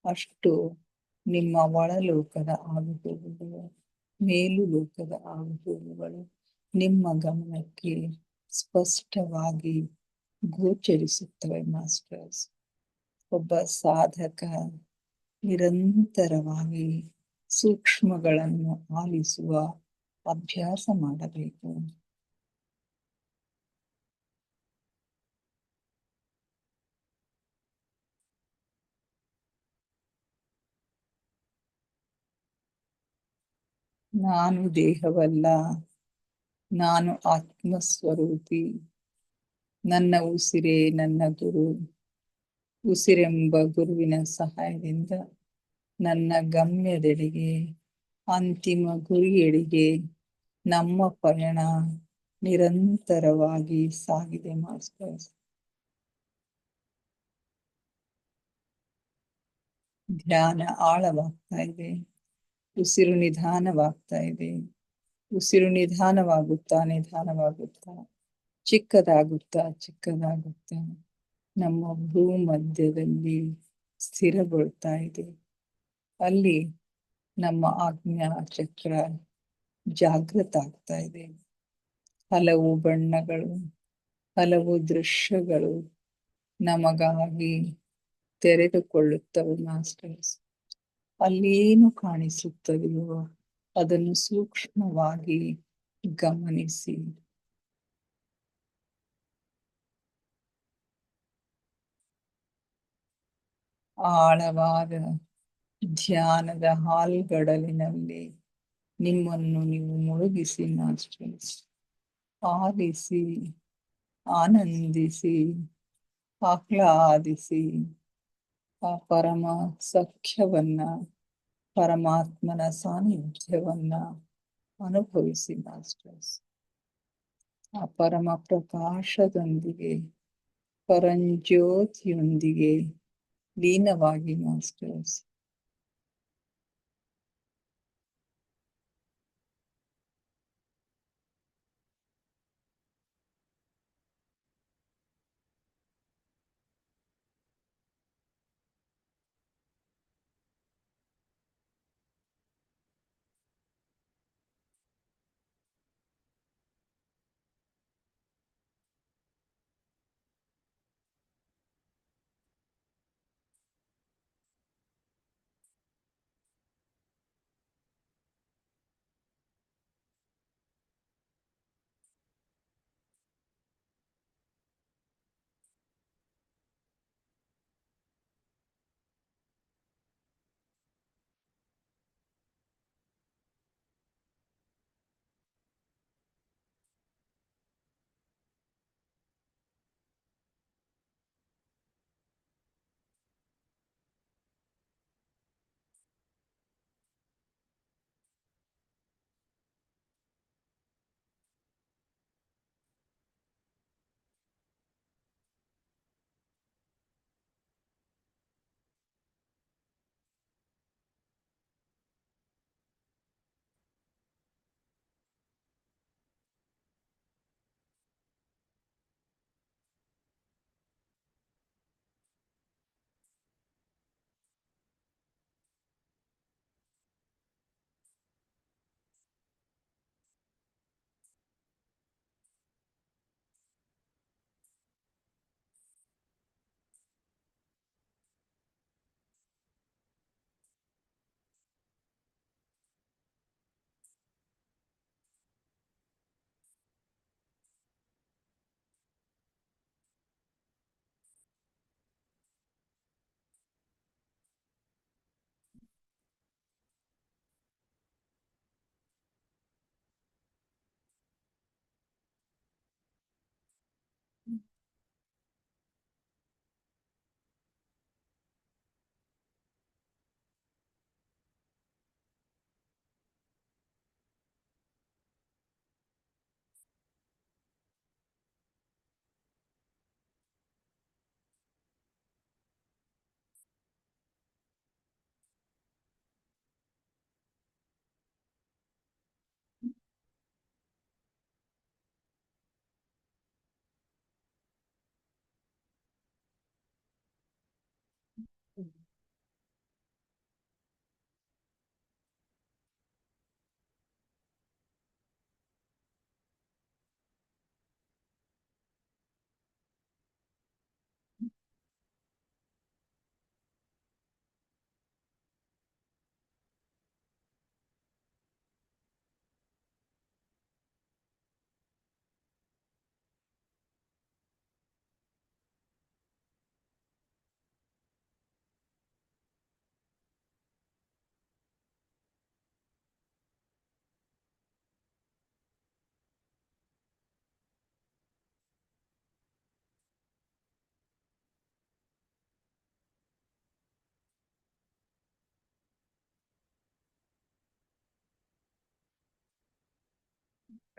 ಅಷ್ಟು ನಿಮ್ಮ ಒಳಲೋಕದ ಆಗುಹೋಗುಗಳು, ಮೇಲು ಲೋಕದ ಆಗುಹೋಗುಗಳು ನಿಮ್ಮ ಗಮನಕ್ಕೆ ಸ್ಪಷ್ಟವಾಗಿ ಗೋಚರಿಸುತ್ತವೆ ಮಾಸ್ಟರ್ಸ್. ಒಬ್ಬ ಸಾಧಕ ನಿರಂತರವಾಗಿ ಸೂಕ್ಷ್ಮಗಳನ್ನು ಆಲಿಸುವ ಅಭ್ಯಾಸ ಮಾಡಬೇಕು. ನಾನು ದೇಹವಲ್ಲ, ನಾನು ಆತ್ಮಸ್ವರೂಪಿ. ನನ್ನ ಉಸಿರೇ ನನ್ನ ಗುರು. ಉಸಿರೆಂಬ ಗುರುವಿನ ಸಹಾಯದಿಂದ ನನ್ನ ಗಮ್ಯದೆಡೆಗೆ, ಅಂತಿಮ ಗುರಿಯೆಡೆಗೆ ನಮ್ಮ ಪಯಣ ನಿರಂತರವಾಗಿ ಸಾಗಿದೆ ಮಾಸ್ಟರ್ಸ್. ಧ್ಯಾನ ಆಳವಾಗ್ತಾ ಇದೆ, ಉಸಿರು ನಿಧಾನವಾಗ್ತಾ ಇದೆ. ಉಸಿರು ನಿಧಾನವಾಗುತ್ತಾ ನಿಧಾನವಾಗುತ್ತಾ ಚಿಕ್ಕದಾಗುತ್ತಾ ನಮ್ಮ ಭೂಮಧ್ಯದಲ್ಲಿ ಸ್ಥಿರಗೊಳ್ತಾ ಇದೆ. ಅಲ್ಲಿ ನಮ್ಮ ಆಜ್ಞಾ ಚಕ್ರ ಜಾಗೃತ ಆಗ್ತಾ ಇದೆ. ಹಲವು ಬಣ್ಣಗಳು, ಹಲವು ದೃಶ್ಯಗಳು ನಮಗಾಗಿ ತೆರೆದುಕೊಳ್ಳುತ್ತವೆ ಮಾಸ್ಟರ್ಸ್. ಅಲ್ಲೇನು ಕಾಣಿಸುತ್ತದೆಯೋ ಅದನ್ನು ಸೂಕ್ಷ್ಮವಾಗಿ ಗಮನಿಸಿ. ಆಳವಾದ ಧ್ಯಾನದ ಹಾಲ್ಗಡಲಿನಲ್ಲಿ ನಿಮ್ಮನ್ನು ನೀವು ಮುಳುಗಿಸಿ ಮಾಸ್ಟರ್ಸ್. ಆಲಿಸಿ, ಆನಂದಿಸಿ, ಆಹ್ಲಾದಿಸಿ. ಆ ಪರಮ ಸಖ್ಯವನ್ನ, ಪರಮಾತ್ಮನ ಸಾನ್ನಿಧ್ಯವನ್ನ ಅನುಭವಿಸಿ ಮಾಸ್ಟರ್ಸ್. ಆ ಪರಮ ಪ್ರಕಾಶದೊಂದಿಗೆ, ಪರಂಜ್ಯೋತಿಯೊಂದಿಗೆ ಲೀನವಾಗಿ ಮಾಸ್ಟರ್ಸ್.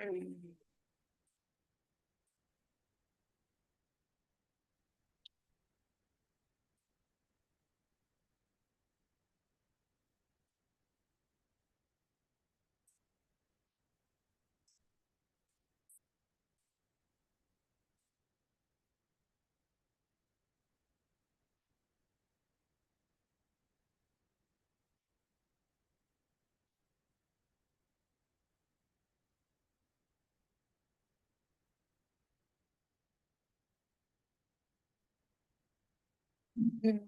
ಹ್ಮ್. ಹ್ಮ್.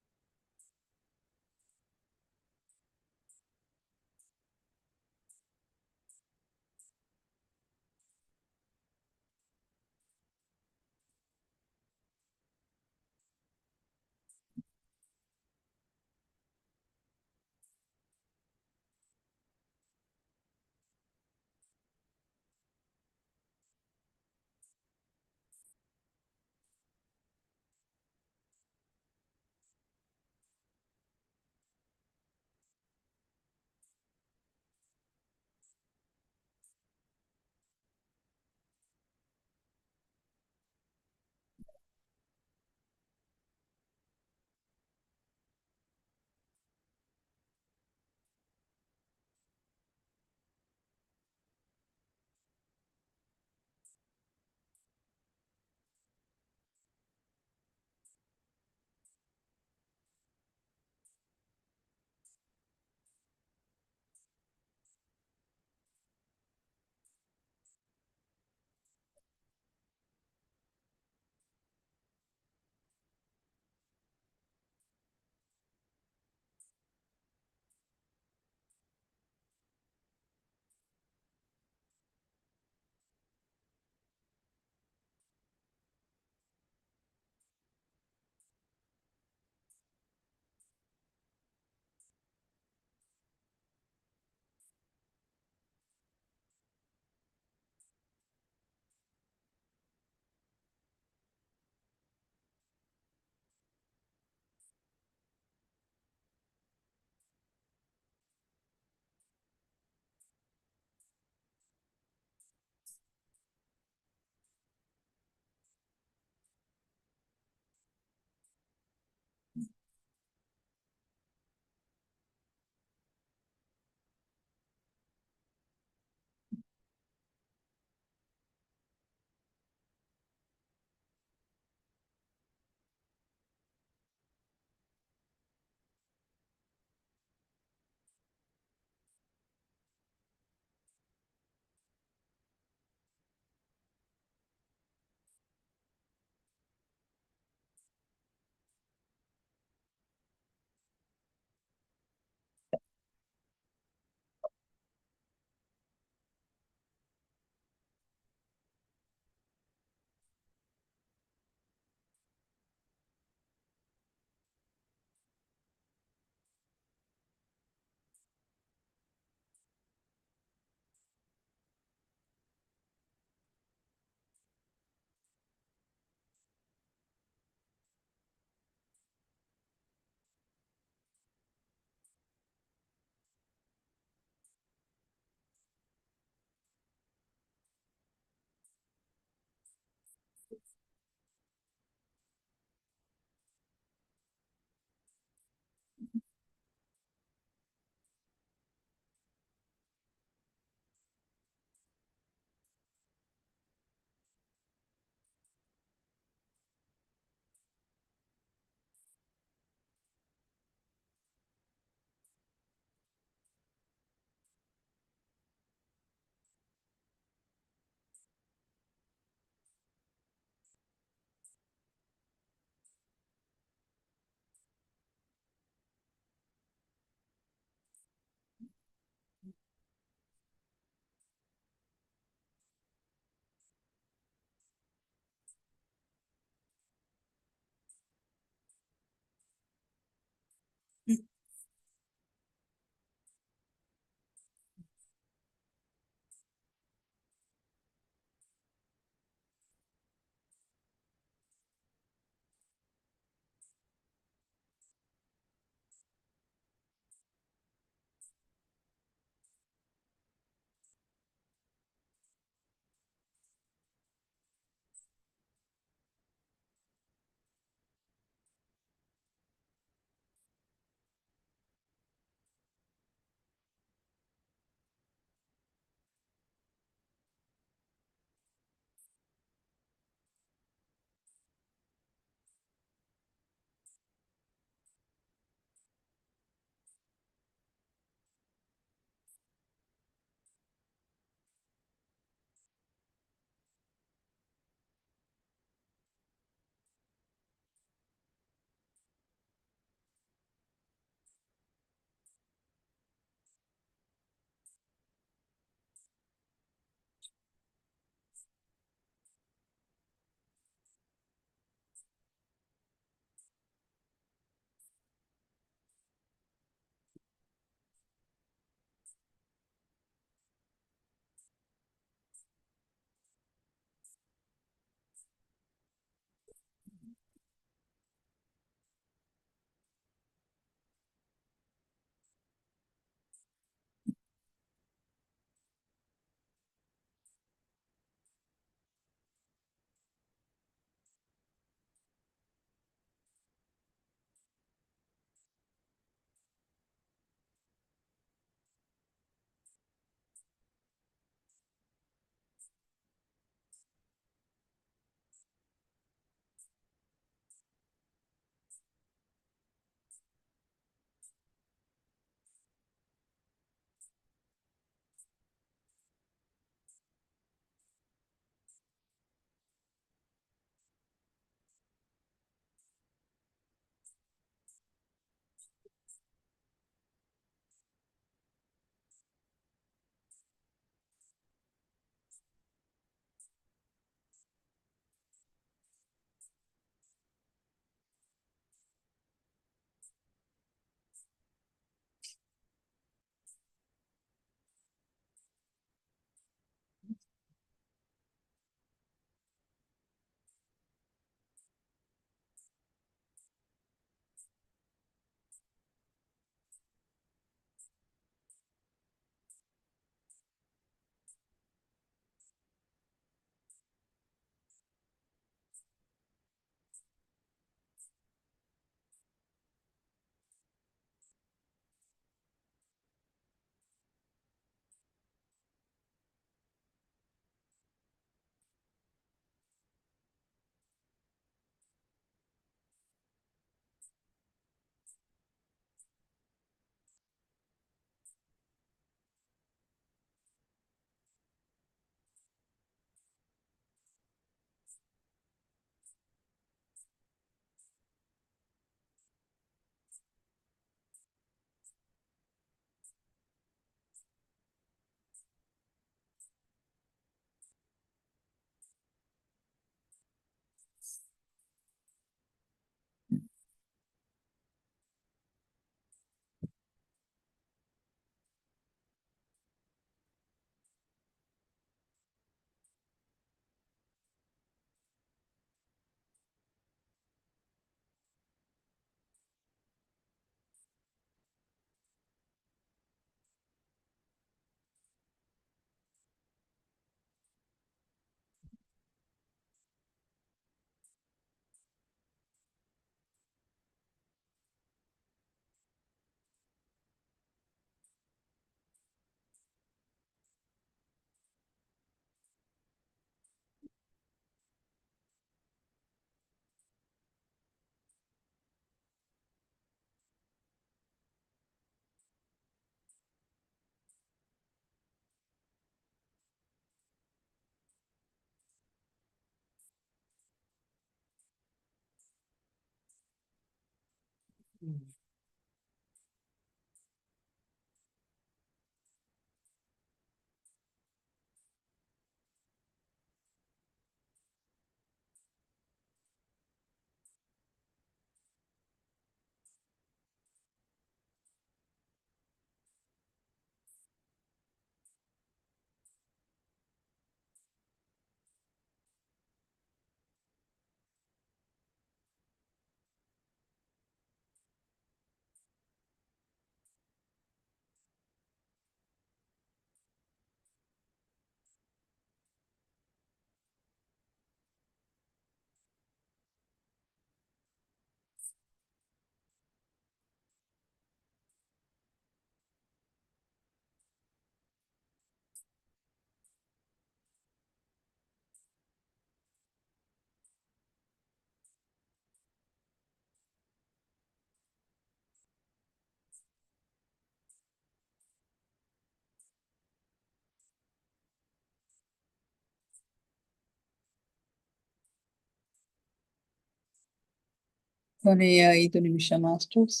ಕೊನೆಯ 5 ನಿಮಿಷ ಮಾಸ್ಟರ್ಸ್.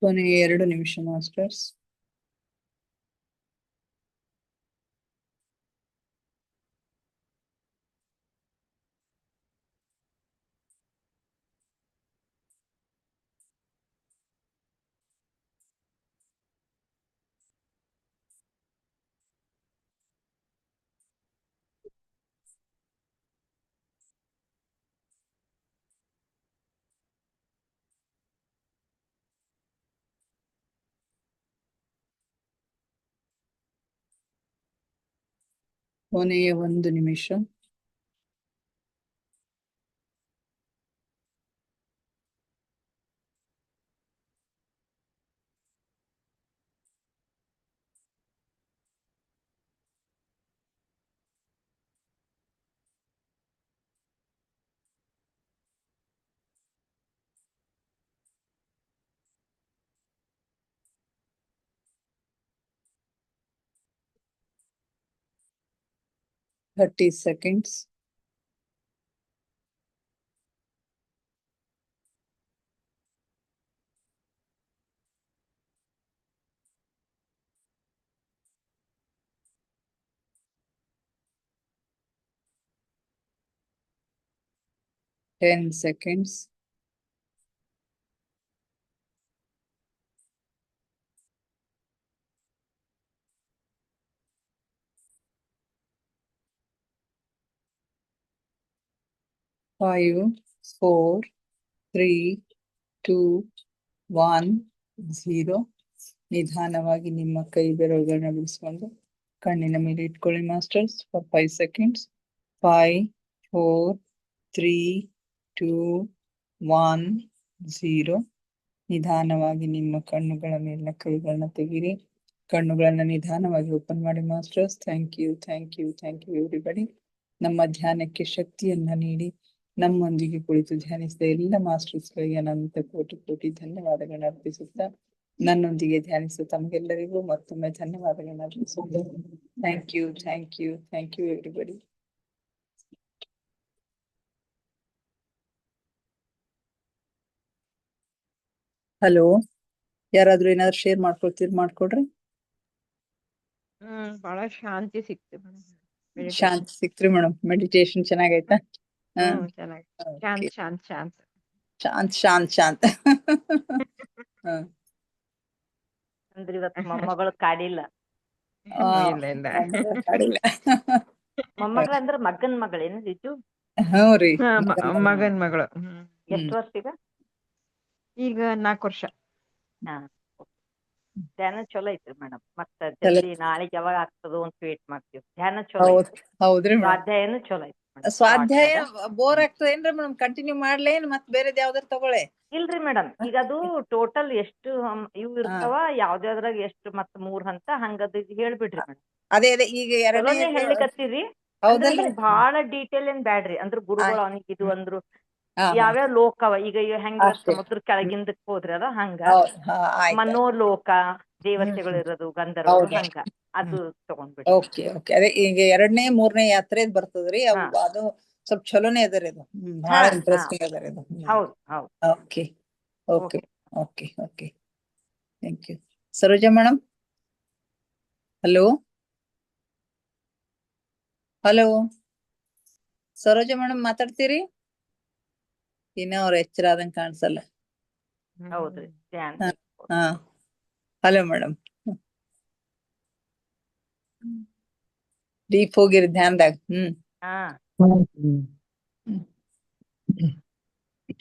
ಕೊನೆಯ 2 ನಿಮಿಷ ಮಾಸ್ಟರ್ಸ್. ಕೊನೆಯ 1 ನಿಮಿಷ. 30 seconds. Ten seconds. Five, 4, 3, 2, 1, 0. ನಿಧಾನವಾಗಿ ನಿಮ್ಮ ಕೈ ಬೆರಳುಗಳನ್ನ ಬಿಡಿಸ್ಕೊಂಡು ಕಣ್ಣಿನ ಮೇಲೆ ಇಟ್ಕೊಳ್ಳಿ ಮಾಸ್ಟರ್ಸ್ ಫಾರ್ 5 seconds. 5, 4, 3, 2, 1, 0. ನಿಧಾನವಾಗಿ ನಿಮ್ಮ ಕಣ್ಣುಗಳ ಮೇಲಿನ ಕೈಗಳನ್ನ ತೆಗೀರಿ. ಕಣ್ಣುಗಳನ್ನ ನಿಧಾನವಾಗಿ ಓಪನ್ ಮಾಡಿ masters. Thank you, thank you, thank you everybody. ನಮ್ಮ ಧ್ಯಾನಕ್ಕೆ ಶಕ್ತಿಯನ್ನ ನೀಡಿ ನಮ್ಮೊಂದಿಗೆ ಕುಳಿತು ಧ್ಯಾನಿಸಿದ ಎಲ್ಲ ಮಾಸ್ಟರ್ಸ್ಗಳಿಗೆ ಅನಂತ ಕೋಟಿ ಕೋಟಿ ಧನ್ಯವಾದಗಳನ್ನ ಅರ್ಪಿಸುತ್ತಾ ನನ್ನೊಂದಿಗೆ ಧ್ಯಾನಿಸುವ ತಮಗೆಲ್ಲರಿಗೂ ಮತ್ತೊಮ್ಮೆ ಧನ್ಯವಾದಗಳನ್ನ ಅರ್ಪಿಸುತ್ತಾ thank you, thank you, thank you everybody. Hello, ಯಾರಾದ್ರೂ ಏನಾದ್ರು ಶೇರ್ ಮಾಡ್ಕೊಡ್ರಿ. ಬಹಳ ಶಾಂತಿ ಸಿಕ್ತು ಮೇಡಮ್. ಶಾಂತಿ ಸಿಕ್ತ್ರಿ ಮೇಡಮ್. ಮೆಡಿಟೇಷನ್ ಚೆನ್ನಾಗೈತಾ? ಚೆನ್ನಾಗಿ ಶಾಂತ್ ಶಾಂತ್ ಶಾಂತ್ ಶಾಂತ್ ಶಾಂತ್ ಶಾಂತ್. ಅಂದ್ರೆ ಇವತ್ತು ಮೊಮ್ಮಗಳು ಕಾಡಿಲ್ಲ. ಇಲ್ಲ ಇಲ್ಲ ಕಾಡಿಲ್ಲ. ಮೊಮ್ಮಗಳ ಅಂದ್ರ ಮಗನ್ ಮಗಳೇನು ಇದು? ಹ್ಞೂ ರೀ, ಮಗನ್ ಮಗಳು. ಎಷ್ಟು ವರ್ಷ ಈಗ? ಈಗ 4 ವರ್ಷ. ಹಾ, ಧ್ಯಾನ ಚಲೋ ಐತ್ರಿ ಮೇಡಮ್. ಮತ್ತ ಜಲ್ದಿ ನಾಳೆಗೆ ಯಾವಾಗ ಆಗ್ತದೋ ಅಂತ ವೇಟ್ ಮಾಡ್ತೀವಿ. ಧ್ಯಾನ ಚಲೋ ಐತಿ. ಹೌದ್ರಿ ಮೇಡಮ್. ಸ್ವಾಧ್ಯಾಯನು ಚಲೋ ಐತಿ. ಸ್ವಾಧ್ಯಾಯ ಬೋರ್ ಆಗ್ತದೇನ್ರಿ ಮೇಡಮ್? ಕಂಟಿನ್ಯೂ ಮಾಡ್ಲೇನ್ ಮತ್ ಬೇರೆದ್ ಯಾವ್ದಾರು ತಗೊಳ್ಳಿ? ಇಲ್ರಿ ಮೇಡಮ್, ಈಗ ಅದು ಟೋಟಲ್ ಎಷ್ಟು ಇವು ಇರ್ತಾವ, ಯಾವ್ದ್ಯಾವ್ದ್ರಾಗ ಎಷ್ಟು ಮತ್ 3 ಹಂತ ಹಂಗದ ಹೇಳ್ಬಿಡ್ರಿ ಮೇಡಮ್. ಅದೇ ಈಗ ಎರಡನೇ ಹೇಳಿಕತ್ತೀರಿ. ಬಹಳ ಡೀಟೇಲ್ ಏನ್ ಬ್ಯಾಡ್ರಿ. ಅಂದ್ರ ಗುರುಗಳು ಅವನಿಗೆ ಇದು ಅಂದ್ರು ಯಾವ್ಯಾವ ಲೋಕವ ಈಗ ಹೆಂಗ ಸಮುದ್ರ ಕೆಳಗಿಂದಕ್ ಹೋದ್ರಿ ಅದ ಹಂಗ ಮನೋಲೋಕ, ದೇವತೆಗಳು ಇರೋದು, ಗಂಧರ್ವರು ಹಂಗ ಅದು ತಗೊಂಡ್ಬಿಡಿ. Okay okay. ಅದೇ ಈಗ 2ನೇ 3ನೇ ಯಾತ್ರೆ ಬರ್ತದ್ರಿ. ಅದು ಸ್ವಲ್ಪ ಚಲೋನೇ ಅದರಿ. ಅದು ಬಹಳ ಇಂಟ್ರೆಸ್ಟಿಂಗ್ ಅದರಿ ಅದು. ಹೌದು ಹೌದು. Okay okay okay okay. Thank you. Saroja madam, hello hello. Saroja madam ಮಾತಾಡ್ತೀರಿ? ಇನ್ನ ಅವ್ರ ಎಚ್ಚರ ಆದಂಗ್ ಕಾಣಿಸಲ್ಲ. ಹೌದ್ರಿ. ಹಾ, ಹಲೋ ಮೇಡಮ್. ಡೀಪ್ ಹೋಗಿರಿ ಧ್ಯಾನದಾಗ.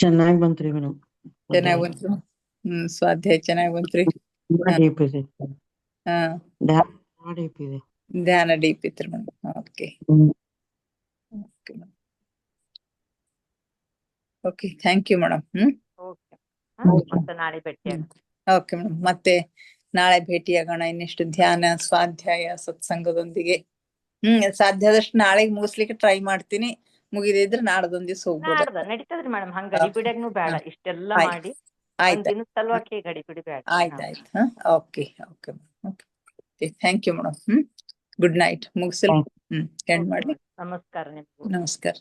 ಚೆನ್ನಾಗಿ ಬಂತ್ರಿ ಮೇಡಮ್. ಚೆನ್ನಾಗ್ ಬಂತು. ಸ್ವಾಧ್ಯಾಯ ಚೆನ್ನಾಗ್ ಬಂತ್ರಿ. ಹಾ, ಧ್ಯಾನ ಡೀಪ್ ಇತ್ರಿ madam. Okay okay, thank you madam. ಮತ್ತೆ ನಾಳೆ ಭೇಟಿ. ಓಕೆ ಮೇಡಮ್, ಮತ್ತೆ ನಾಳೆ ಭೇಟಿಯಾಗೋಣ ಇನ್ನಿಷ್ಟು ಧ್ಯಾನ ಸ್ವಾಧ್ಯಾಯ ಸತ್ಸಂಗದೊಂದಿಗೆ. ಸಾಧ್ಯದಷ್ಟು ನಾಳೆಗೆ ಮುಗಿಸ್ಲಿಕ್ಕೆ ಟ್ರೈ ಮಾಡ್ತೀನಿ. ಮುಗಿದಿದ್ರೆ ನಾಡ್ದೊಂದ್ ದಿವ್ಸ ಹೋಗ್ಬೋದು. ನಡೀತದ್ರಿ ಮೇಡಮ್. ಹಂಗ ಗಡಿಬಿಡಿಯಾಗ್ನು ಬೇಡ. ಇಷ್ಟೆಲ್ಲಾ ಮಾಡಿ ದಿನದ ಸಲುವಾಗಿ ಗಡಿಬಿಡಿ ಬೇಡ. ಆಯ್ತಾಯ್ತು. Okay okay okay. Thank you madam. Good night. ಮುಗಿಸಲ್ ಎಂಡ್ ಮಾಡ್ಲಿ. ನಮಸ್ಕಾರ ನಿಮ್ಗೂ. ನಮಸ್ಕಾರ.